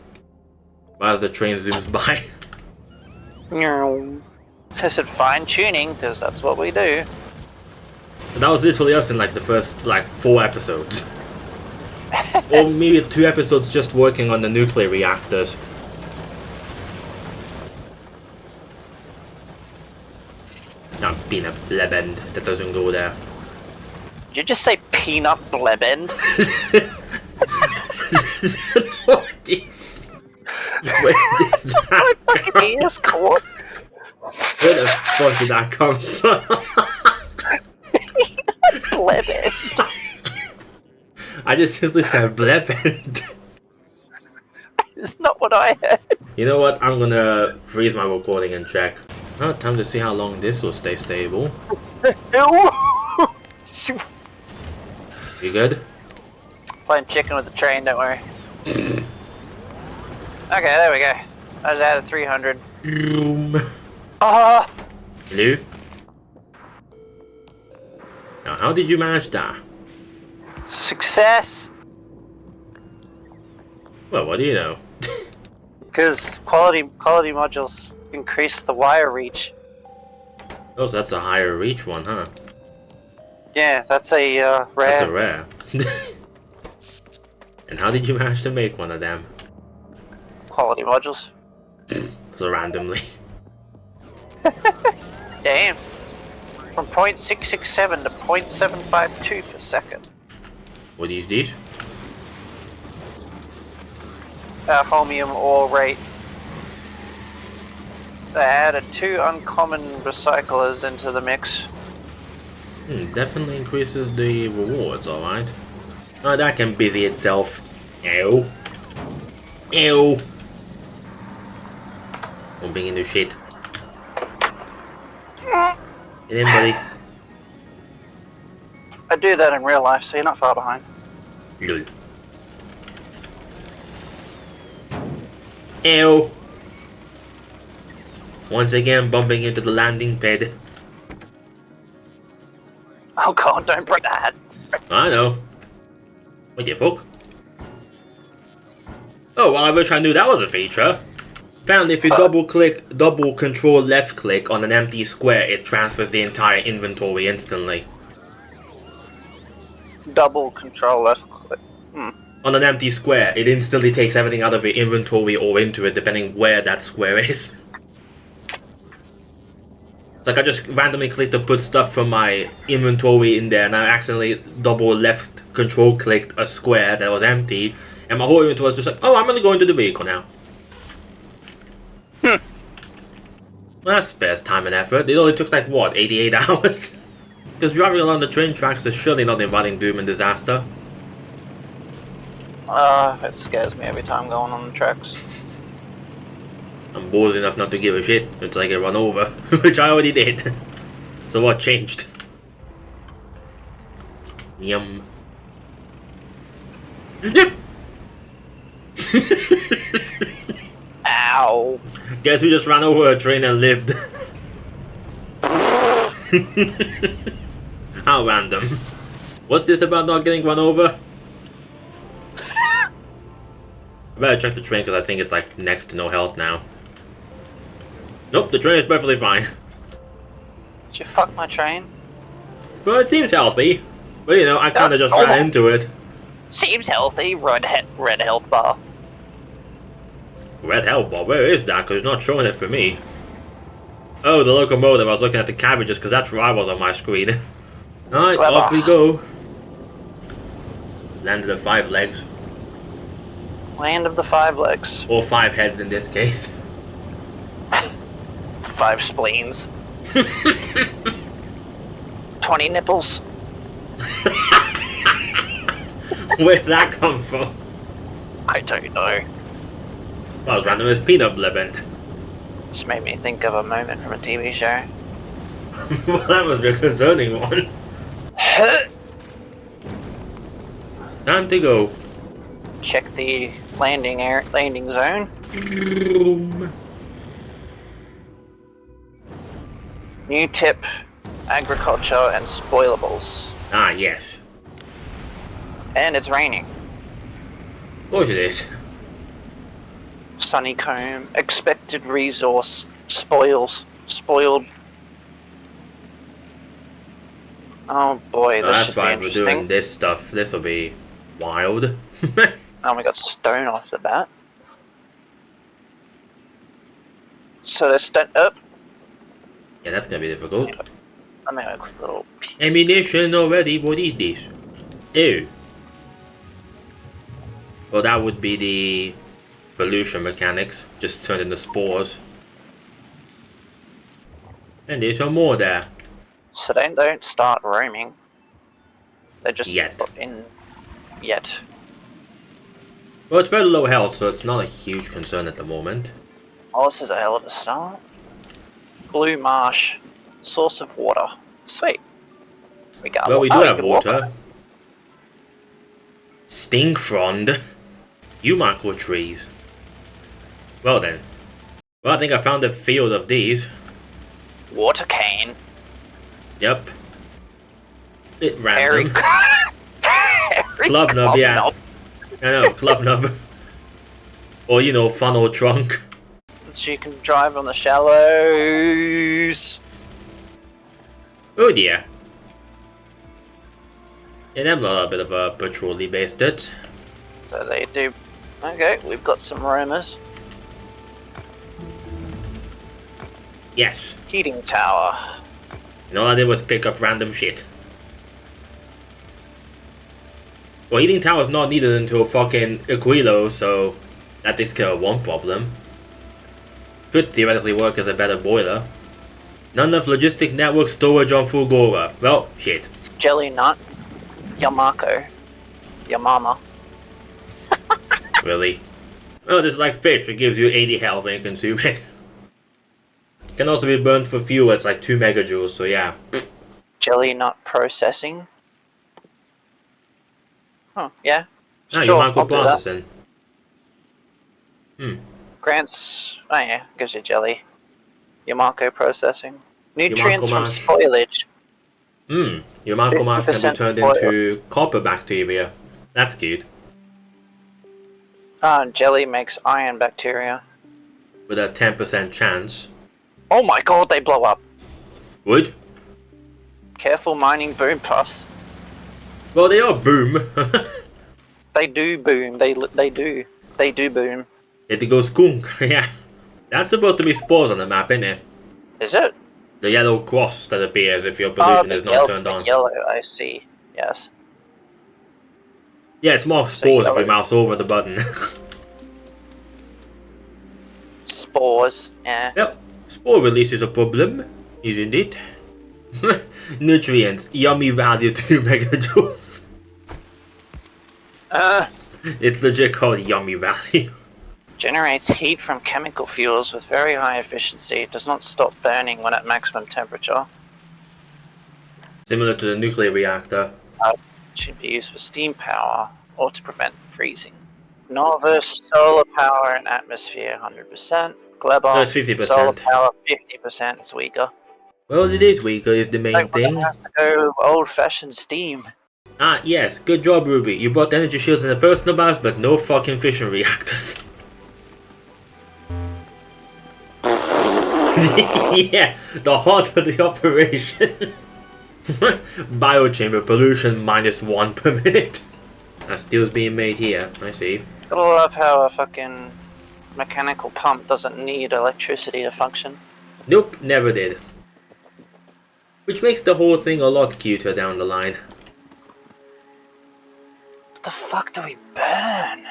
As the train zooms by. I said fine tuning, because that's what we do. So that was literally us in like the first 4 episodes. Or maybe 2 episodes just working on the nuclear reactors. Not peanut blebend, that doesn't go there. Did you just say peanut blebend? What is... Where did that Fucking ears caught. Where the fuck did that come from? Blebend. I just simply said blebend. It's not what I heard. You know what? I'm gonna freeze my recording and check. Oh, time to see how long this will stay stable. You good? Playing chicken with the train, don't worry. Okay, there we go. I was out of 300. Ah! Hello? Now, how did you manage that? Success! Well, what do you know? Because quality modules increase the wire reach. Oh, so that's a higher reach one, huh? Yeah, that's a rare. That's a rare. And how did you manage to make one of them? Quality modules. So randomly. Damn. From 0.667 to 0.752 per second. What is this? Holmium ore rate. They added 2 uncommon recyclers into the mix. Definitely increases the rewards, alright. Oh, that can busy itself. Ew. Ew. Bumping into shit. Get in, buddy. I do that in real life, so you're not far behind. Lol. Ew. Once again, bumping into the landing pad. Oh god, don't break that. I know. What the fuck? Oh, well, I wish I knew that was a feature. Apparently, if you double control left click on an empty square, it transfers the entire inventory instantly. Double control left click. On an empty square, it instantly takes everything out of your inventory or into it, depending where that square is. It's like I just randomly clicked to put stuff from my inventory in there, and I accidentally double left control clicked a square that was empty, and my whole inventory was just like, oh, I'm gonna go into the vehicle now. Well, that spares time and effort. It only took like, what, 88 hours? Because driving along the train tracks is surely not inviting doom and disaster. It scares me every time going on the tracks. I'm bored enough not to give a shit until I get run over, which I already did. So what changed? Yum. Yep! Ow! Guess who just ran over a train and lived? How random. What's this about not getting run over? I better check the train because I think it's like next to no health now. Nope, the train is perfectly fine. Did you fuck my train? Well, it seems healthy. But you know, I kinda just ran into it. Seems healthy. Red health bar. Red health bar? Where is that? Because it's not showing it for me. Oh, the locomotive. I was looking at the cabbages because that's where I was on my screen. Alright, Gleba. off we go. Landed at 5 legs. Land of the 5 legs. Or 5 heads in this case. 5 spleens. 20 nipples. Where's that come from? I don't know. Well, as random as peanut blevin. Just made me think of a moment from a TV show. Well, that must be a concerning one. Time to go. Check the landing zone. New tip: agriculture and spoilables. Ah, yes. And it's raining. Of course it is. Sunnycomb, expected resource, spoiled. Oh boy, this That's should be fine, we're interesting. doing this stuff. This will be wild. Oh, we got stone off the bat. So there's stone up. Yeah, that's gonna be difficult. Let me have a quick little piece. Ammunition already, what is this? Ew. Well, that would be the pollution mechanics, just turned into spores. And there's some more there. So they don't start roaming. They're just Yet. in yet. Well, it's very low health, so it's not a huge concern at the moment. Oh, this is a hell of a start. Blue marsh, source of water. Sweet. We got. Well, we do you have can walk on water. it. Stingfrond. You micro trees. Well then. Well, I think I found a field of these. Water cane. Yep. Bit Harry. random. Harry Club nub, yeah. Club I know, club nub. Or, you know, funnel trunk. So you can drive on the shallows. Oh dear. Yeah, them lot are a bit of a patrol-y based it. So they do. Okay, we've got some roamers. Yes. Heating tower. And all I did was pick up random shit. Well, heating tower's not needed until fucking Aquilo, so that takes care of one problem. Could theoretically work as a better boiler. None of logistic network storage on Fulgora. Well, shit. Jelly nut. Yamako. Yamama. Really? Oh, just like fish, it gives you 80 health when you consume it. Can also be burned for fuel, it's like 2 megajoules, so yeah. Jelly nut processing. Oh, yeah. Ah, Sure, you I'll do that. microprocessing. Grants. Oh yeah, gives you jelly. Yamako processing. Nutrients from mash. spoilage. Your micro mash can be 50% turned oil. into copper bacteria. That's cute. Jelly makes iron bacteria. With a 10% chance. Oh my god, they blow up. Would? Careful mining boom puffs. Well, they are boom. They do boom. They do. They do boom. It goes skunk, yeah. That's supposed to be spores on the map, isn't it? Is it? The yellow cross that appears if your pollution is not turned on. Yellow, I see. Yes. Yeah, it's more spores if yellow. we mouse over the button. Spores. Yeah. Yep. Spore release is a problem, isn't it? Nutrients, yummy value 2 megajoules. It's legit called yummy value. Generates heat from chemical fuels with very high efficiency. Does not stop burning when at maximum temperature. Similar to the nuclear reactor. Should be used for steam power or to prevent freezing. Norvus, solar power and atmosphere 100%. Gleba, No, it's 50%. solar power 50%. It's weaker. Well, it is weaker is the main thing. We're gonna have to go old-fashioned steam. Ah, yes, good job, Ruby. You brought energy shields and a personal bars, but no fucking fission reactors. Yeah, the heart of the operation. Biochamber pollution -1 per minute. That steel's being made here, I see. Gotta love how a fucking mechanical pump doesn't need electricity to function. Nope, never did. Which makes the whole thing a lot cuter down the line. What the fuck do we burn?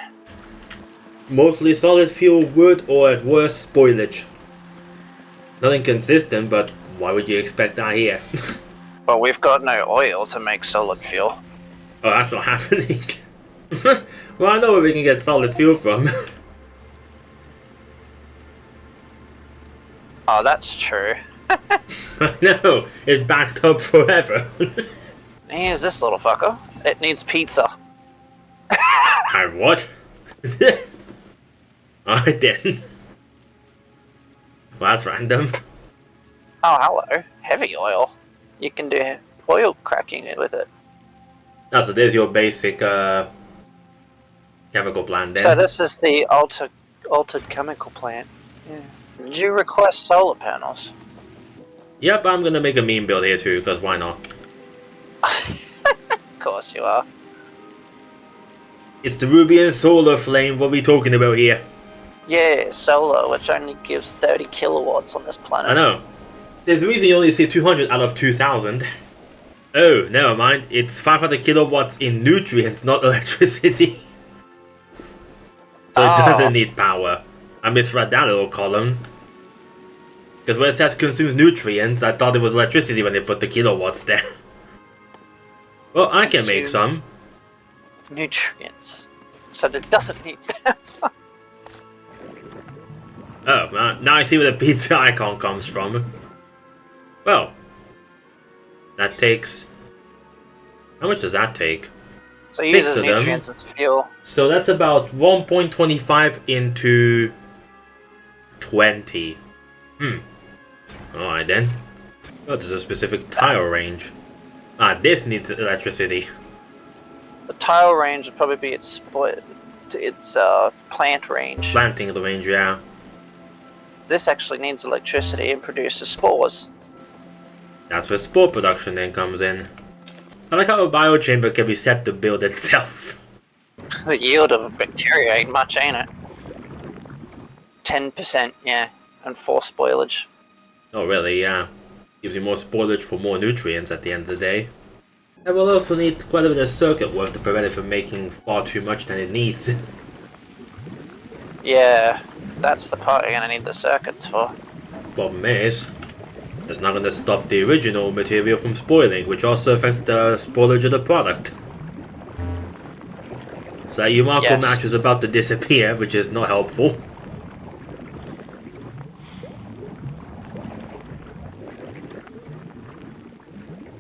Mostly solid fuel, wood, or at worst, spoilage. Nothing consistent, but why would you expect that here? Well, we've got no oil to make solid fuel. Oh, that's not happening. Well, I know where we can get solid fuel from. Oh, that's true. I know, it's backed up forever. Here's this little fucker. It needs pizza. And what? I didn't. Well, that's random. Oh, hello. Heavy oil. You can do oil cracking with it. Oh, so there's your basic chemical plant then. So this is the altered chemical plant. Yeah. Did you request solar panels? Yep, I'm gonna make a meme build here too, because why not? Of course you are. It's the Ruby and Solar Flame, what are we talking about here? Yeah, solar, which only gives 30 kilowatts on this planet. I know. There's a reason you only see 200 out of 2000. Oh, never mind. It's 500 kilowatts in nutrients, not electricity. So it doesn't need power. I misread that little column. Because when it says consumes nutrients, I thought it was electricity when they put the kilowatts there. Well, I can make some. Nutrients. So it doesn't need Oh, now I see where the pizza icon comes from. Well, that takes... How much does that take? So it 6 uses of them. nutrients as fuel. So that's about 1.25 into 20. Alright then. Oh, there's a specific tile range. Ah, this needs electricity. The tile range would probably be its plant range. Planting the range, yeah. This actually needs electricity and produces spores. That's where spore production then comes in. I like how a biochamber can be set to build itself. The yield of a bacteria ain't much, ain't it? 10%, yeah, and 4 spoilage. Oh really, yeah. Gives you more spoilage for more nutrients at the end of the day. And will also need quite a bit of circuit work to prevent it from making far too much than it needs. Yeah, that's the part you're gonna need the circuits for. Problem is, it's not gonna stop the original material from spoiling, which also affects the spoilage of the product. So your Marco match is about to disappear, which is not helpful.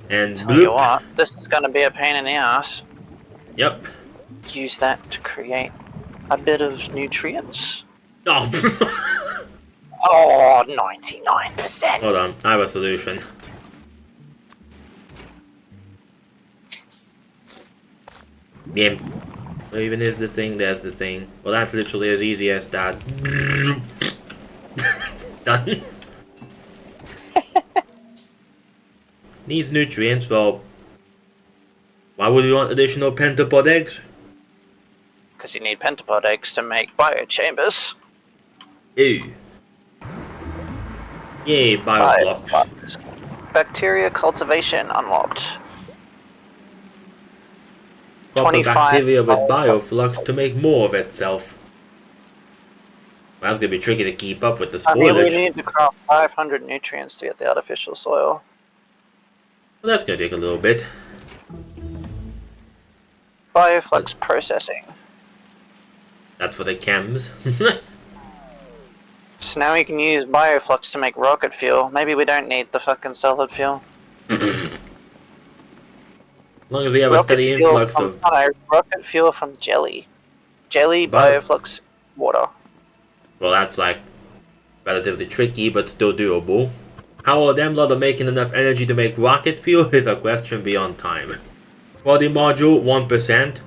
And Tell you what, this is gonna be a pain in the ass. Yep. Use that to create a bit of nutrients. Oh. Oh, 99%. Hold on, I have a solution. Yeah. Where even is the thing? There's the thing. Well, that's literally as easy as that. Done. Needs nutrients, well... Why would you want additional pentapod eggs? Because you need pentapod eggs to make biochambers. Ew. Yay, bioblocks. Bacteria cultivation unlocked. Proper bacteria with bioflux to make more of itself. That's gonna be tricky to keep up with the I mean, we spoilage. need to craft 500 nutrients to get the artificial soil. Well, that's gonna take a little bit. Bioflux processing. That's for the chems. So now we can use bioflux to make rocket fuel. Maybe we don't need the fucking solid fuel. As long as we have a Rocket steady fuel influx from, of... no, rocket fuel from jelly. Jelly, Bio- bioflux, water. Well, that's like relatively tricky, but still doable. How are them lot of making enough energy to make rocket fuel is a question beyond time. Body module 1%,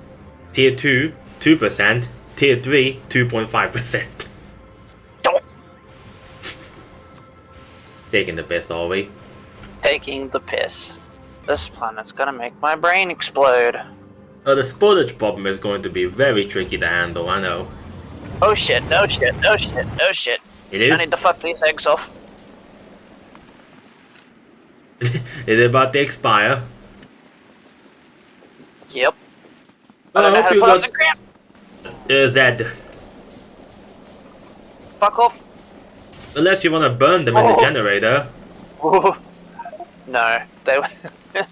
tier 2 2%, tier 3 2.5%. Don't. Taking the piss, are we? Taking the piss. This planet's gonna make my brain explode. The spoilage problem is going to be very tricky to handle, I know. Oh shit, no shit, no shit, no shit. It I need to fuck these eggs off. is it about to expire? Yep. Well, I don't know I how hope to you put on the got... ground. Zed. Fuck off. Unless you want to burn them in the Oh. generator. Ooh. No, they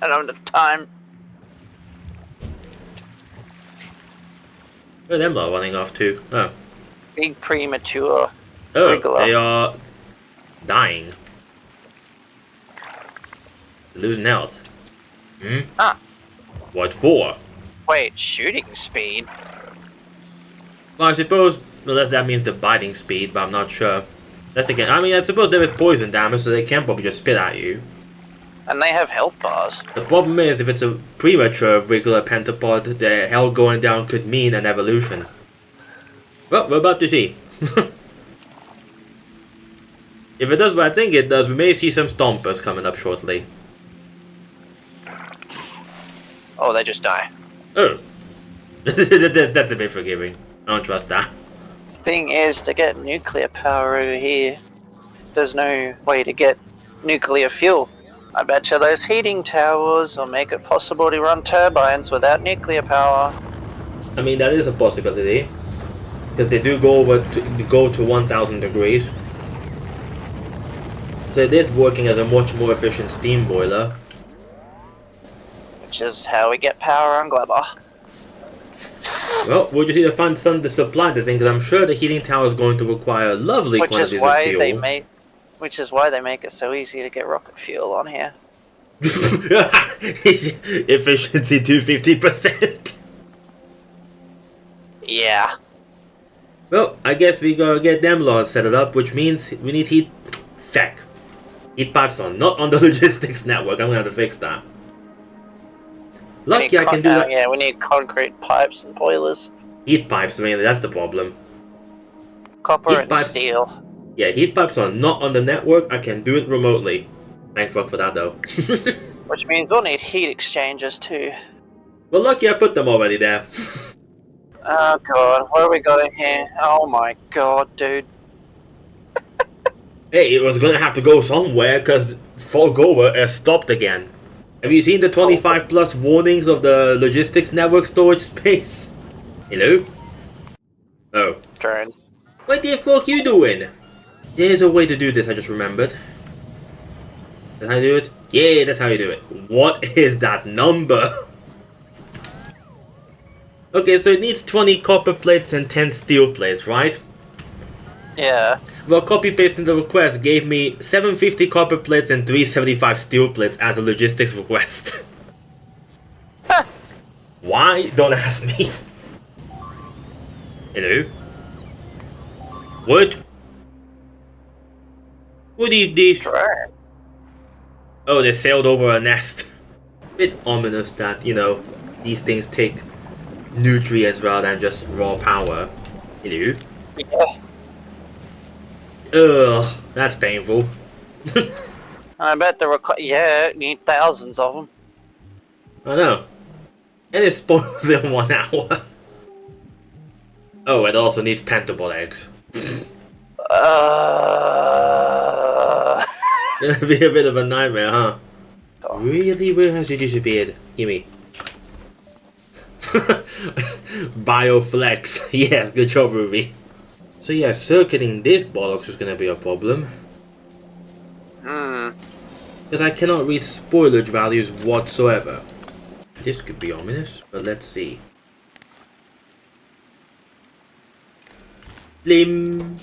I don't have time. Where are them lot running off to? Oh. Big premature. Oh, Regular. they are dying. Losing health. Hmm? Ah. What for? Wait, shooting speed? Well, I suppose, unless that means the biting speed, but I'm not sure. That's again, I mean, I suppose there is poison damage, so they can probably just spit at you. And they have health bars. The problem is, if it's a premature regular pentapod, the health going down could mean an evolution. Well, we're about to see. If it does what I think it does, we may see some stompers coming up shortly. Oh, they just die. Oh. That's a bit forgiving. I don't trust that. Thing is, to get nuclear power over here, there's no way to get nuclear fuel. I bet you those heating towers will make it possible to run turbines without nuclear power. I mean, that is a possibility. Because they do go to 1000 degrees. So it is working as a much more efficient steam boiler. Which is how we get power on Gleba. Well, we'll just need to find some to supply the thing, because I'm sure the heating tower is going to require lovely quantities of fuel. Which is why they make it so easy to get rocket fuel on here. Efficiency to 50%. Yeah. Well, I guess we gotta get them laws set it up, which means we need heat. Feck. Heat pipes are not on the logistics network. I'm gonna have to fix that. Lucky I can do that. Yeah, we need concrete pipes and boilers. Heat pipes mainly, that's the problem. Copper Heat and pipes. steel. Yeah, heat pipes are not on the network. I can do it remotely. Thank fuck for that though. Which means we'll need heat exchangers too. Well, lucky I put them already there. Oh god, what are we going here? Oh my god, dude. Hey, it was gonna have to go somewhere because Fulgora has stopped again. Have you seen the 25 plus warnings of the logistics network storage space? Hello? Oh. Drones. What the fuck you doing? There's a way to do this, I just remembered. That's how you do it? Yeah, that's how you do it. What is that number? Okay, so it needs 20 copper plates and 10 steel plates, right? Yeah. Well, copy-pasting the request gave me 750 copper plates and 375 steel plates as a logistics request. Huh. Why? Don't ask me. Hello? What? What is this? Drones. Oh, they sailed over a nest. Bit ominous that, you know, these things take nutrients rather than just raw power. Hello? Yeah. Ugh, that's painful. I bet you need thousands of them. I know. And it spoils in 1 hour. Oh, it also needs pentable eggs. It'll be a bit of a nightmare, huh? Oh. Really? Where has it disappeared? Gimme. Bioflex. Yes, good job, Ruby. So yeah, circuiting this bollocks is gonna be a problem. Hmm. Because I cannot read spoilage values whatsoever. This could be ominous, but let's see. Blim!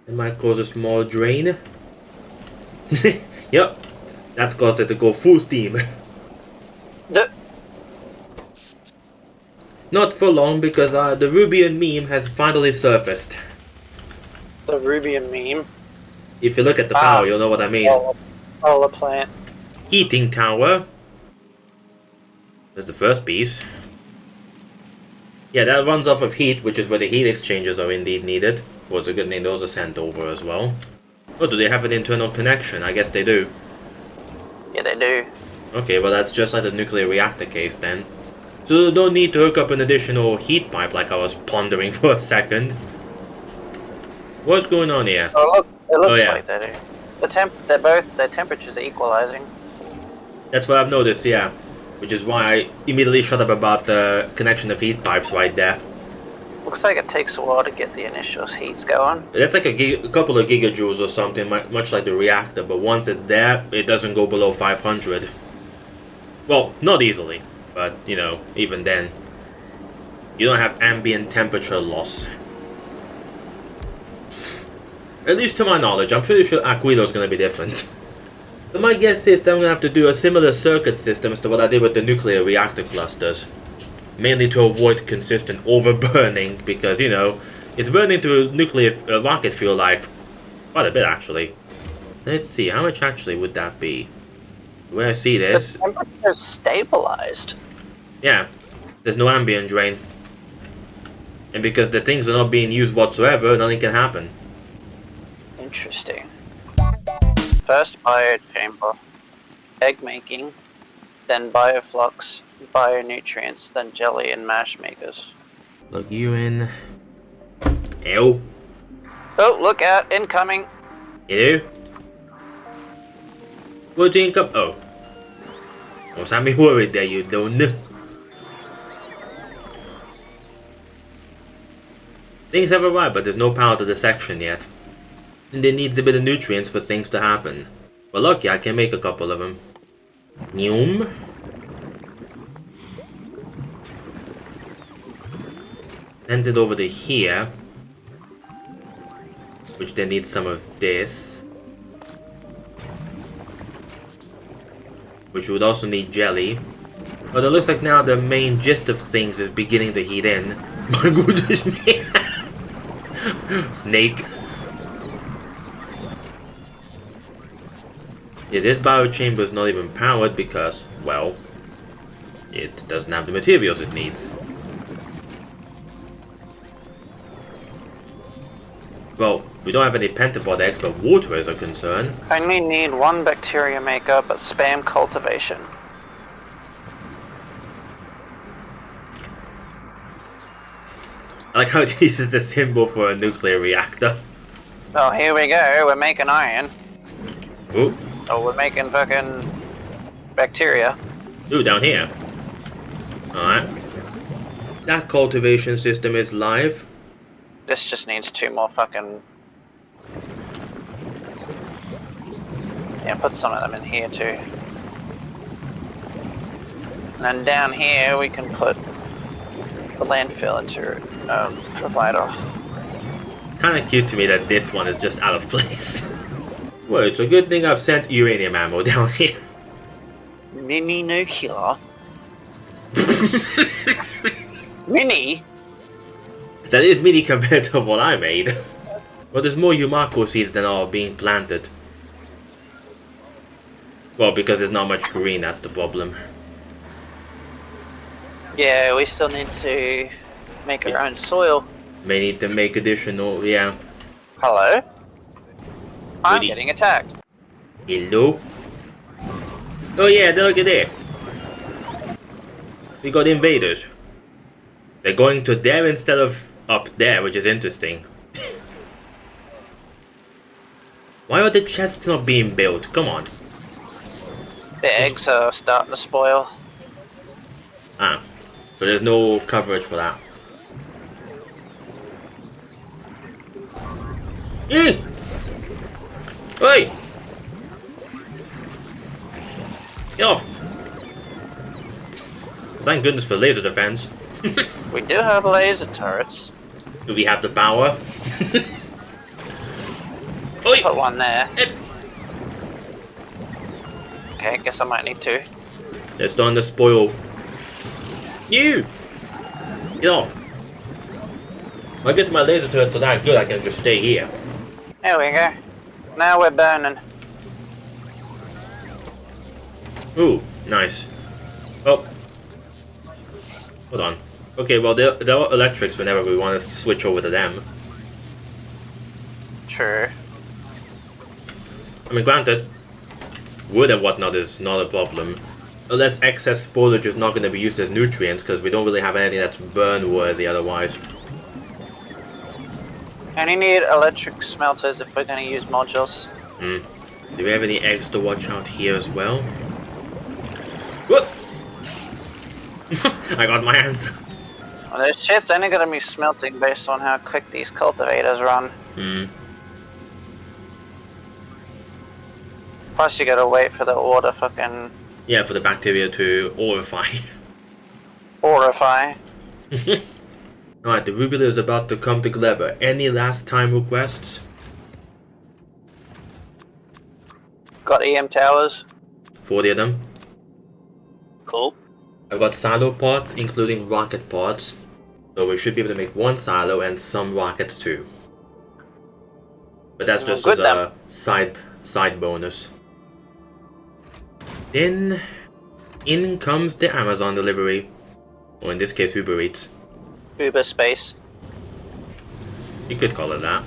It might cause a small drain. Yep, that's caused it to go full steam. Not for long, because the Rubian meme has finally surfaced. The Rubian meme. If you look at the power, you'll know what I mean. Solar plant. Heating tower. There's the first piece. Yeah, that runs off of heat, which is where the heat exchangers are indeed needed. Well, it's a good thing those are sent over as well. Oh, do they have an internal connection? I guess they do. Yeah, they do. Okay, well that's just like the nuclear reactor case then. So there's no need to hook up an additional heat pipe like I was pondering for a second. What's going on here? Oh look, it looks yeah. like they do. Their temperatures are equalizing. That's what I've noticed, yeah. Which is why I immediately shut up about the connection of heat pipes right there. Looks like it takes a while to get the initial heats going. That's like a couple of gigajoules or something, much like the reactor, but once it's there, it doesn't go below 500. Well, not easily, but, you know, even then. You don't have ambient temperature loss. At least to my knowledge, I'm pretty sure Aquino's gonna be different. But my guess is that I'm gonna have to do a similar circuit system to what I did with the nuclear reactor clusters. Mainly to avoid consistent overburning, because, you know, it's burning to nuclear rocket fuel like quite a bit actually. Let's see, how much actually would that be? Where I see this... The temperature is stabilized. Yeah, there's no ambient drain. And because the things are not being used whatsoever, nothing can happen. Interesting. First biochamber, egg making, then bioflux, bionutrients, then jelly and mash makers. Plug you in. Ew. Oh, look out, incoming! You do? What do you think of? Oh. Almost had me worried there, you don't know. Things have arrived, but there's no power to the section yet. And there needs a bit of nutrients for things to happen. Well, lucky I can make a couple of them. Neum. Sends it over to here. Which then needs some of this. Which would also need jelly. But it looks like now the main gist of things is beginning to heat in. My goodness me. Snake. Yeah, this biochamber is not even powered because, well, it doesn't have the materials it needs. Well, we don't have any pentapod X, but water is a concern. I only need one bacteria maker, but spam cultivation. I like how it uses the symbol for a nuclear reactor. Oh, here we go, we're making iron. Ooh. Oh, we're making fucking bacteria. Ooh, down here. Alright. That cultivation system is live. This just needs 2 more fucking... Yeah, put some of them in here too. And then down here we can put the landfill into provider. Kinda cute to me that this one is just out of place. Well, it's a good thing I've sent uranium ammo down here. Mini nuclear? Mini? That is mini compared to what I made. But there's more Yumako seeds than are being planted. Well, because there's not much green, that's the problem. Yeah, we still need to make our own soil. May need to make additional, yeah. Hello? I'm Goody. getting attacked. Hello? Oh yeah, look at there. We got invaders. They're going to there instead of up there, which is interesting. Why are the chests not being built? Come on. The eggs are starting to spoil. Ah, so there's no coverage for that. Hey! Get off! Thank goodness for laser defense. We do have laser turrets. Do we have the power? Oi! Put one there. Yep. Okay, guess I might need two. They're starting to spoil. You! Get off! I guess my laser turrets are that good, I can just stay here. There we go. Now we're burning. Ooh, nice. Oh. Hold on. Okay, well, there are electrics whenever we want to switch over to them. True. I mean, granted, wood and whatnot is not a problem. Unless excess spoilage is not going to be used as nutrients, because we don't really have anything that's burn-worthy otherwise. And you need electric smelters if we're going to use modules. Hmm. Do we have any eggs to watch out here as well? Whoop! I got my hands. Well, there's shit's only going to be smelting based on how quick these cultivators run. Hmm. Plus you gotta wait for the ore to fucking... Yeah, for the bacteria to orify. orify. Alright, the Ruby is about to come to Gleba. Any last time requests? Got EM towers. 40 of them. Cool. I've got silo pods, including rocket pods. So we should be able to make one silo and some rockets too. But that's just as a side bonus. Then, in comes the Amazon delivery. Or in this case, Uber Eats. Uber space. You could call it that.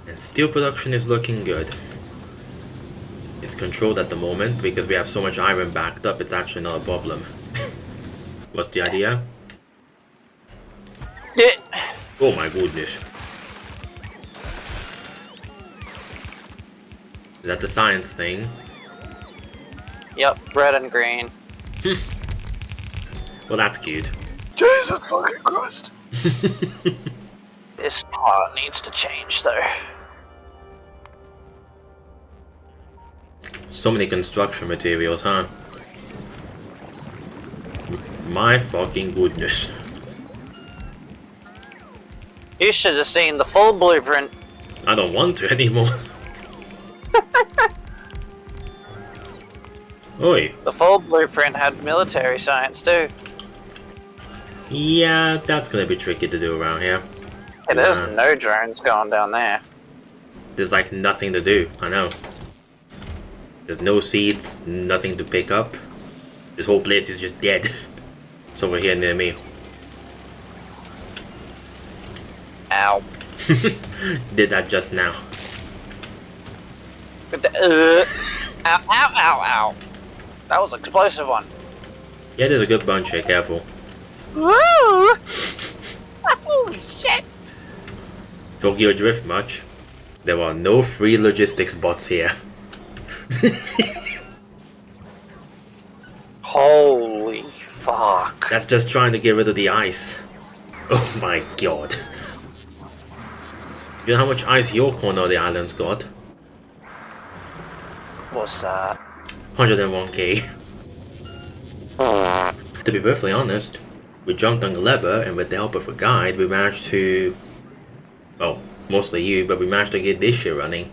And steel production is looking good. It's controlled at the moment because we have so much iron backed up, it's actually not a problem. What's the idea? Yeah. Oh my goodness. Is that the science thing? Yep, red and green. Well, that's cute. Jesus fucking Christ. This part needs to change though. So many construction materials, huh? My fucking goodness. You should have seen the full blueprint. I don't want to anymore. Oi. The full blueprint had military science too. Yeah, that's gonna be tricky to do around here. Hey, there's no drones going down there. There's like nothing to do, I know. There's no seeds, nothing to pick up. This whole place is just dead. It's over here near me. Ow. Did that just now. Ow, ow, ow, ow. That was an explosive one. Yeah, there's a good bunch here, careful. Woo! Holy shit! Tokyo Drift much? There are no free logistics bots here. Holy fuck. That's just trying to get rid of the ice. Oh my god. You know how much ice your corner of the island's got? What's that? 101k. To be perfectly honest, we jumped on Gleba and with the help of a guide we managed to... well, mostly you, but we managed to get this shit running.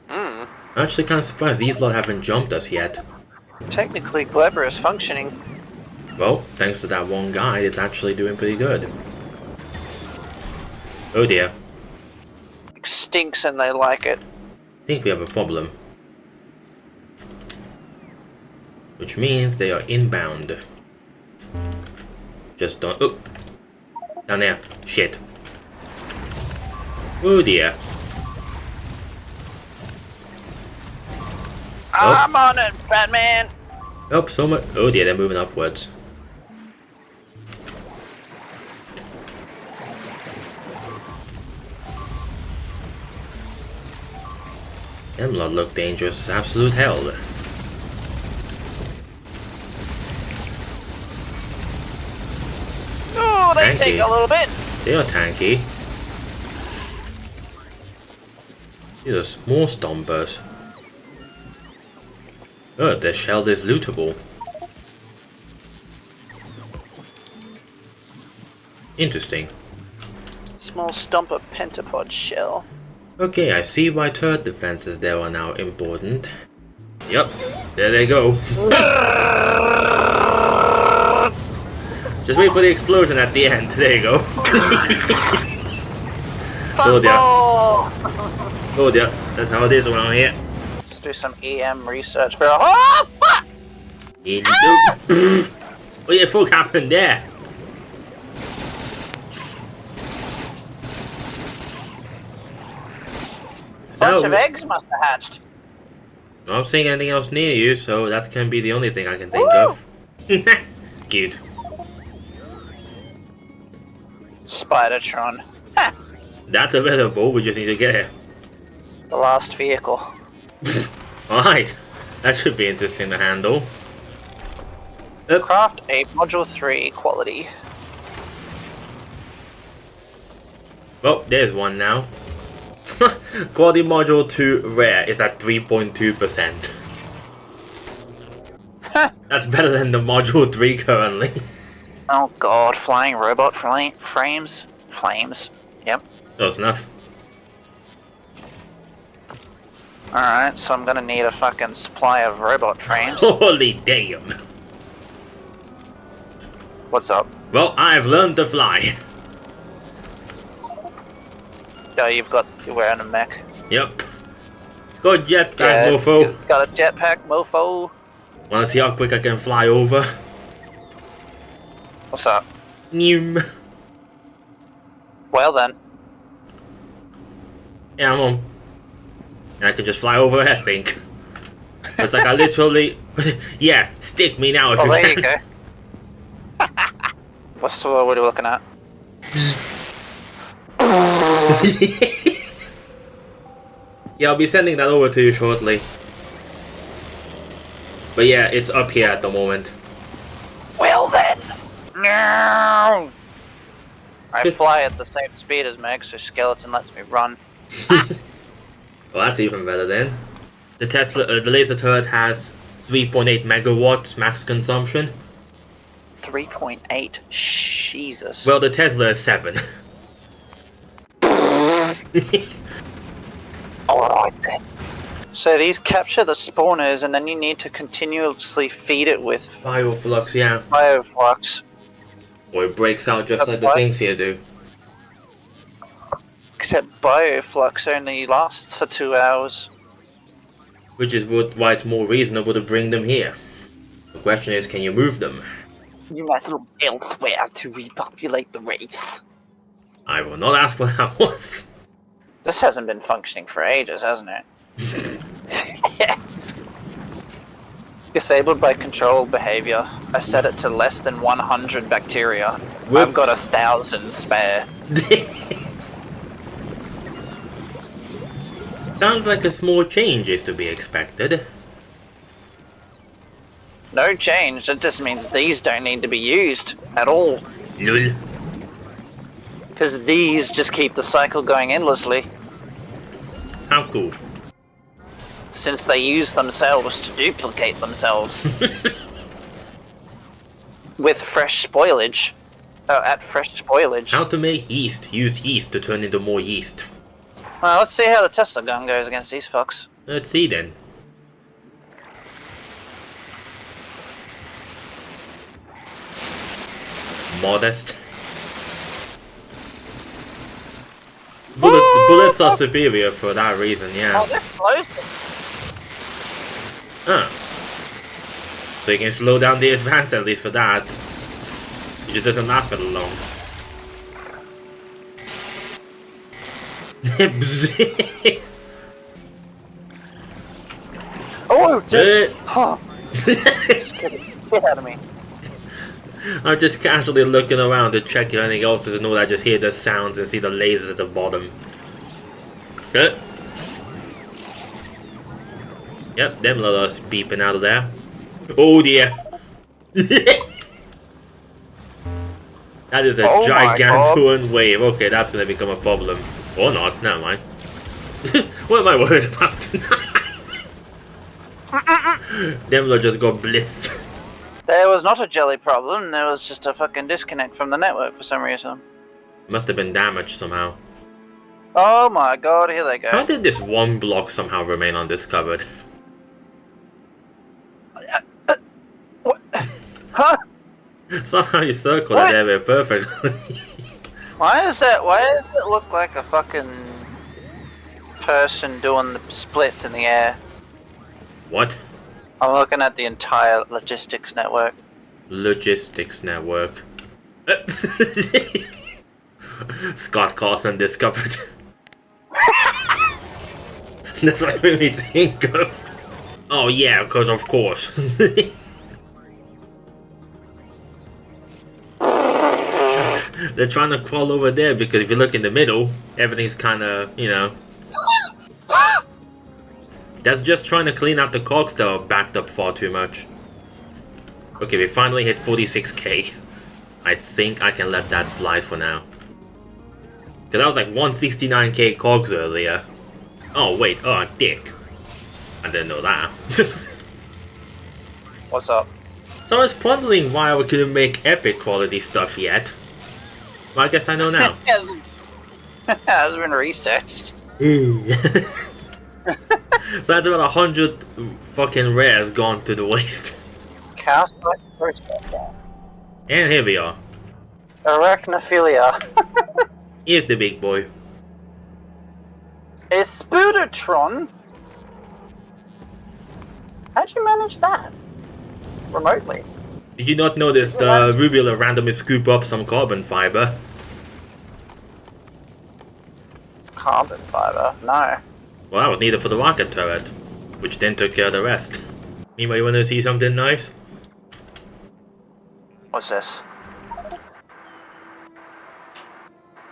I'm actually kind of surprised these lot haven't jumped us yet. Technically, Gleba is functioning. Well, thanks to that one guide, it's actually doing pretty good. Oh dear. It stinks and they like it. I think we have a problem. Which means they are inbound. Just don't... oh! Down there. Shit. Oh dear. I'm on it, Batman! Oh, so much... oh dear, they're moving upwards. Them lot look dangerous as absolute hell. Oh, they Tanky. take a little bit. They are tanky. These are small stompers. Oh, the shell is lootable. Interesting. Small stomper pentapod shell. Okay, I see why turret defenses there are now important. Yep, there they go. Just wait for the explosion at the end. There you go. Oh dear. Oh dear. That's how it is around here. Let's do some EM research for. Oh fuck! What the fuck happened there? Bunch of eggs must have hatched. I'm not seeing anything else near you, so that can be the only thing I can think of. Cute. Spidertron. Ha! That's available, we just need to get it. The last vehicle. Alright, that should be interesting to handle. Craft a Module 3 quality. Oh, there's one now. Quality Module 2 Rare is at 3.2%. That's better than the Module 3 currently. Oh god, flying robot frames? Flames. Yep. Close enough. Alright, so I'm gonna need a fucking supply of robot frames. Holy damn. What's up? Well, I've learned to fly. Oh, you're wearing a mech. Yep. Go jetpack, mofo. Got a jetpack, mofo. Wanna see how quick I can fly over? What's up? Neum. Well then. Yeah, I'm on. And I can just fly over, I think. It's like I literally... yeah, stick me now if you there can. you go. What are we looking at? Yeah, I'll be sending that over to you shortly. But yeah, it's up here at the moment. Well then. No. I fly at the same speed as Meg, so Skeleton lets me run. Well, that's even better then. The laser turret has 3.8 megawatts max consumption. 3.8. Jesus. Well, the Tesla is 7. Alright then. So these capture the spawners, and then you need to continuously feed it with Bioflux, yeah. bioflux. Or it breaks out just like the things here do. Except bioflux only lasts for 2 hours. Which is why it's more reasonable to bring them here. The question is, can you move them? You might look elsewhere to repopulate the race. I will not ask what that was. This hasn't been functioning for ages, hasn't it? Disabled by control behavior. I set it to less than 100 bacteria. Whoops. I've got 1,000 spare. Sounds like a small change is to be expected. No change, it just means these don't need to be used at all. Lul. Because these just keep the cycle going endlessly. How cool. Since they use themselves to duplicate themselves. With fresh spoilage. Oh, at fresh spoilage. How to make yeast. Use yeast to turn into more yeast. Well, let's see how the Tesla gun goes against these fucks. Let's see then. Modest. Bullets are superior for that reason, yeah. Oh, this blows them. Huh. So you can slow down the advance at least for that. It just doesn't last for long. Oh, dude! Huh. Scared the shit out of me. I'm just casually looking around to check if anything else is in order. I just hear the sounds and see the lasers at the bottom. Good. Yep, them let us beeping out of there. Oh dear. That is a gigantuan wave. Okay, that's gonna become a problem. Or not, never mind. What am I worried about? Daimler just got blitzed. There was not a jelly problem, there was just a fucking disconnect from the network for some reason. Must have been damaged somehow. Oh my god, here they go. How did this one block somehow remain undiscovered? What? Huh? Somehow you circled that area perfectly. Why does it look like a fucking person doing the splits in the air? What? I'm looking at the entire logistics network. Logistics network. Scott Carson discovered. That's what I really think of. Oh yeah, because of course. They're trying to crawl over there because if you look in the middle, everything's kind of, you know. That's just trying to clean out the cogs that are backed up far too much. Okay, we finally hit 46k. I think I can let that slide for now. Because that was like 169k cogs earlier. Oh wait, oh dick. I didn't know that. What's up? So I was wondering why I couldn't make epic quality stuff yet. Well, I guess I know now. It hasn't been researched. So that's about 100 fucking rares gone to the waste. Cast And here we are. Arachnophilia. Here's the big boy. A Spoodertron? How'd you manage that? Remotely? Did you not notice the Rubula randomly scoop up some carbon fiber? Carbon fiber? No. Well, that was needed for the rocket turret, which then took care of the rest. Meanwhile, you wanna see something nice? What's this?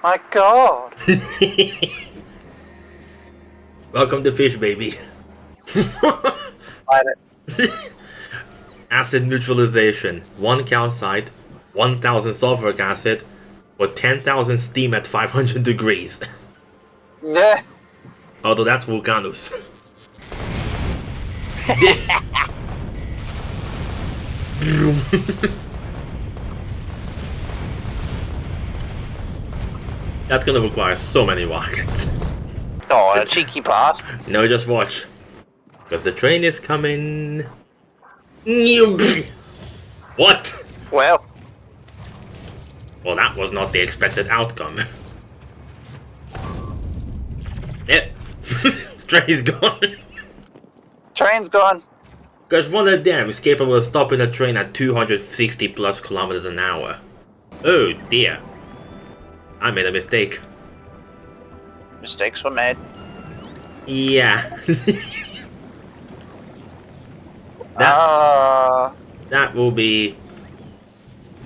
My god! Welcome to Fish Baby. Find it. Acid neutralization. 1 calcite, 1000 sulfuric acid, or 10,000 steam at 500 degrees. Yeah. Although that's Vulcanus. That's gonna require so many rockets. Oh, a cheeky bastards. No, just watch. Because the train is coming. What? Well. Well, that was not the expected outcome. Yep. Train's gone. Train's gone. Because one of them is capable of stopping a train at 260 plus kilometers an hour. Oh dear. I made a mistake. Mistakes were made. Yeah. That will be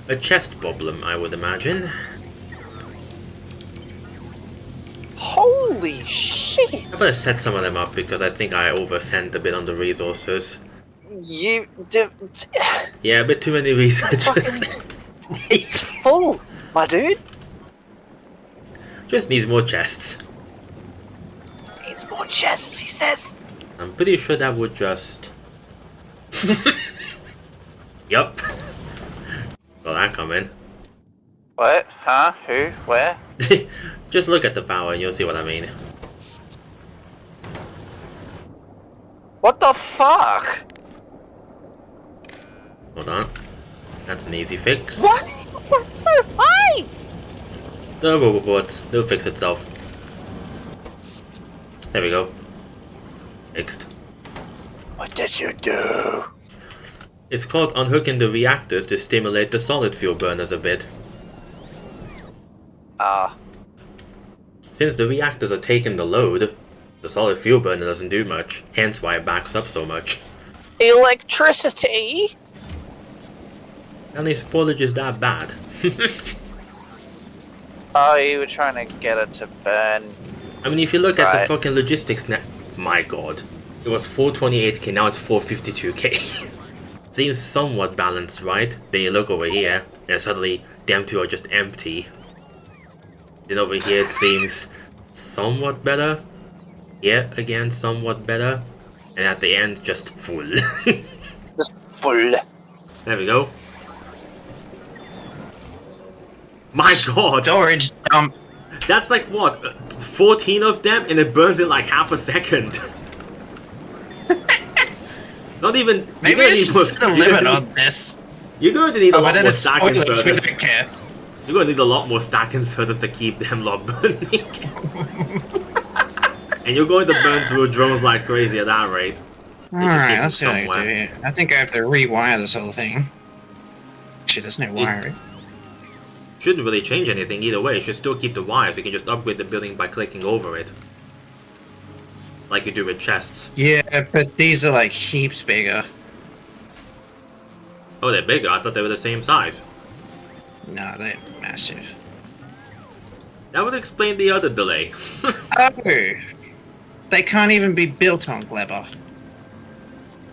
a chest problem, I would imagine. Holy shit! I'm gonna set some of them up because I think I oversent a bit on the resources. You Yeah, a bit too many researchers. It's full, my dude. Just needs more chests. Needs more chests, he says. I'm pretty sure that would just... Yup. Saw that coming. What? Huh? Who? Where? Just look at the power and you'll see what I mean. What the fuck? Hold on. That's an easy fix. What is that so high? The robots, they'll fix itself. There we go. Fixed. What did you do? It's called unhooking the reactors to stimulate the solid fuel burners a bit. Since the reactors are taking the load, the solid fuel burner doesn't do much, hence why it backs up so much. Electricity? And the spoilage is that bad. Oh, you were trying to get it to burn. I mean, if you look at the fucking logistics net, my god. It was 428k, now it's 452k. Seems somewhat balanced, right? Then you look over here, and suddenly them two are just empty. Then over here it seems somewhat better. Yet again, somewhat better. And at the end, just full. Just full. There we go. My god! Storage dump. That's like what? 14 of them and it burns in like half a second. Not even. Maybe I should set a limit on this. You're going to need a Oh, but lot then more it's stack spoilers. We inserters. don't care. You're going to need a lot more stack inserters to keep them lot burning. And you're going to burn through drones like crazy at that rate. Alright, let's see what I can do here. I think I have to rewire this whole thing. Actually, there's no wiring. Shouldn't really change anything either way. You should still keep the wires. You can just upgrade the building by clicking over it. Like you do with chests. Yeah, but these are like heaps bigger. Oh, they're bigger. I thought they were the same size. No, they're massive. That would explain the other delay. Oh! They can't even be built on Gleba.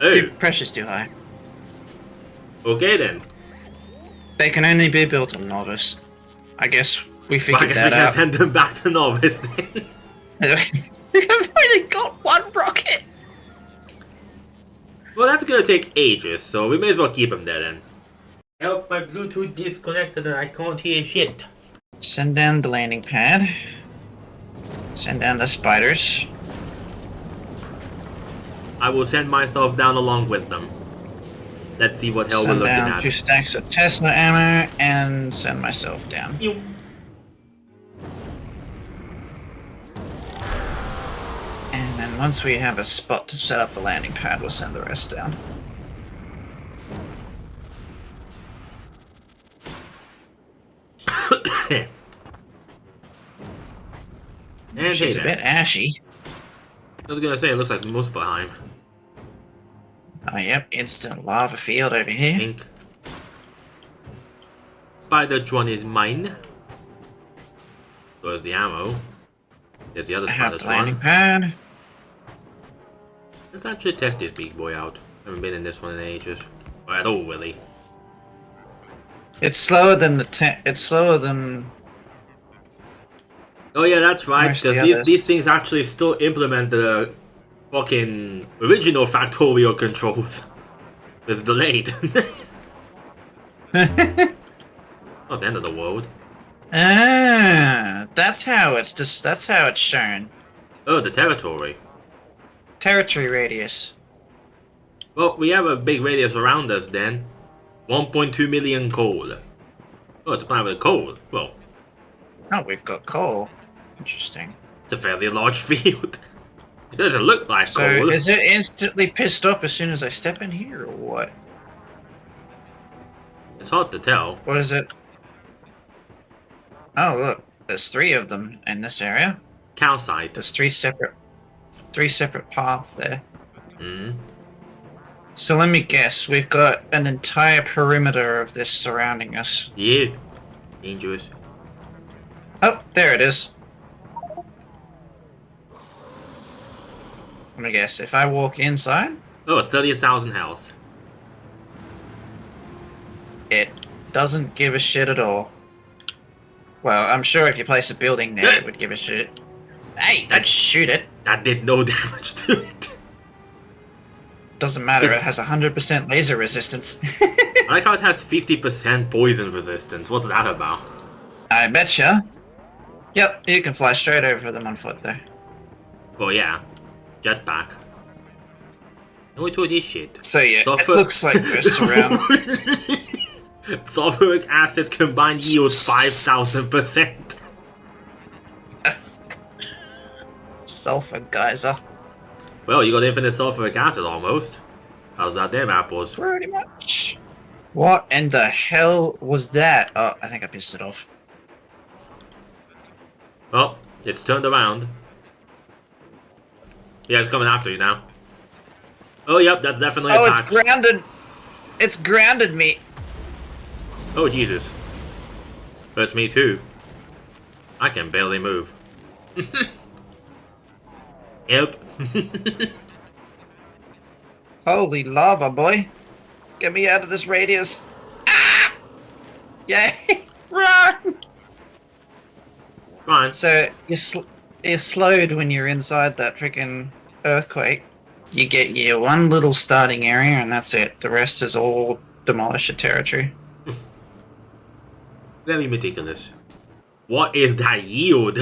Oh, The pressure's too high. okay then. They can only be built on Novice. I guess we Well, I figured guess we that can out. send them back to Novice then. I've only got one rocket! Well, that's gonna take ages, so we may as well keep them there then. Help, my Bluetooth disconnected and I can't hear shit. Send down the landing pad. Send down the spiders. I will send myself down along with them. Let's see what hell we're Send looking down at. 2 stacks of Tesla ammo and send myself down. You. And then once we have a spot to set up the landing pad, we'll send the rest down. And She's hey a there. bit ashy. I was gonna say it looks like Muspelheim. Oh yep, instant lava field over here. Ink. Spider Tron is mine. There's the ammo. There's the other I have Spider the landing Tron. pad. Let's actually test this big boy out. Haven't been in this one in ages. Or at all, really. It's slower than it's slower than Oh yeah, that's right, Where's the because others? these things actually still implement the fucking original Factorio controls. It's delayed. Not the end of the world. Ah, that's how it's shown. Oh, the territory. Territory radius. Well, we have a big radius around us then. 1.2 million coal. Oh, it's a planet with coal. Well, Oh, we've got coal. Interesting. it's a fairly large field. It doesn't look like So coal. is it instantly pissed off as soon as I step in here, or what? It's hard to tell. What is it? Oh look, there's 3 of them in this area. Calcite. There's 3 separate paths there. Hmm. So let me guess, we've got an entire perimeter of this surrounding us. Yeah. Dangerous. Oh, there it is. Let me guess, if I walk inside, Oh, it's 30,000 health. it doesn't give a shit at all. Well, I'm sure if you place a building there, it would give a shit. Hey, don't shoot it. That did no damage to it. Doesn't matter, it has 100% laser resistance. I like how it has 50% poison resistance. What's that about? I betcha. Yep, you can fly straight over them on foot there. Well, yeah. Jetpack. No to this shit. So yeah, Sulfur- it looks like we're surrounded. Sulfuric acid combined yields 5,000%. Sulfur geyser. Well, you got infinite sulfuric acid almost. How's that damn apples? Pretty much. What in the hell was that? Oh, I think I pissed it off. Well, it's turned around. Yeah, it's coming after you now. Oh, yep, that's definitely Oh, attacked. it's grounded. It's grounded me. Oh, Jesus. Hurts me too. I can barely move. Yep. Holy lava, boy. Get me out of this radius. Ah! Yay! Run! Fine. So, You're slowed when you're inside that freaking earthquake. You get your one little starting area and that's it. The rest is all demolisher territory. Very meticulous. What is that yield?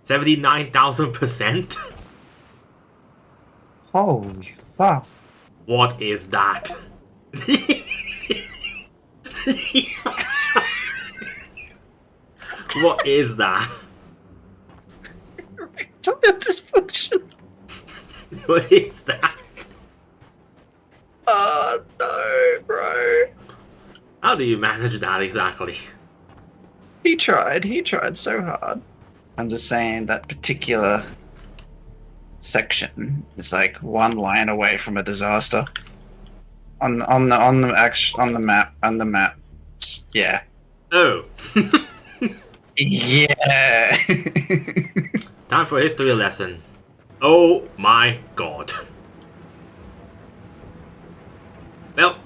79,000%? Holy fuck. What is that? What is that? Erectile dysfunction. What is that? Oh no, bro. How do you manage that exactly? He tried so hard. I'm just saying that particular section is like one line away from a disaster. On the map. Yeah. Oh. Yeah. Time for a history lesson. Oh my god. Well,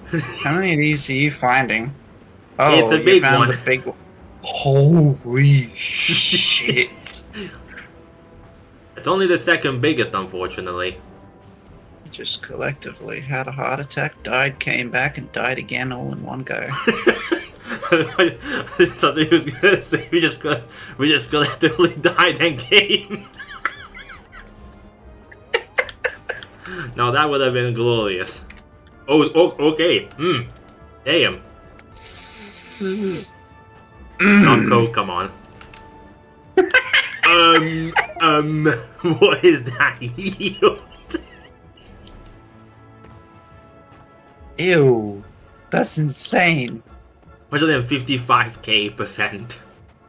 How many of these are you finding? Oh, it's a you big found one. the big one. Holy shit. It's only the second biggest, unfortunately. Just collectively had a heart attack, died, came back, and died again all in one go. Something was gonna say we just collectively died and came. No, that would have been glorious. Oh, okay. Damn. Not cold, come on. What is that yield? Ew. That's insane. 155k%.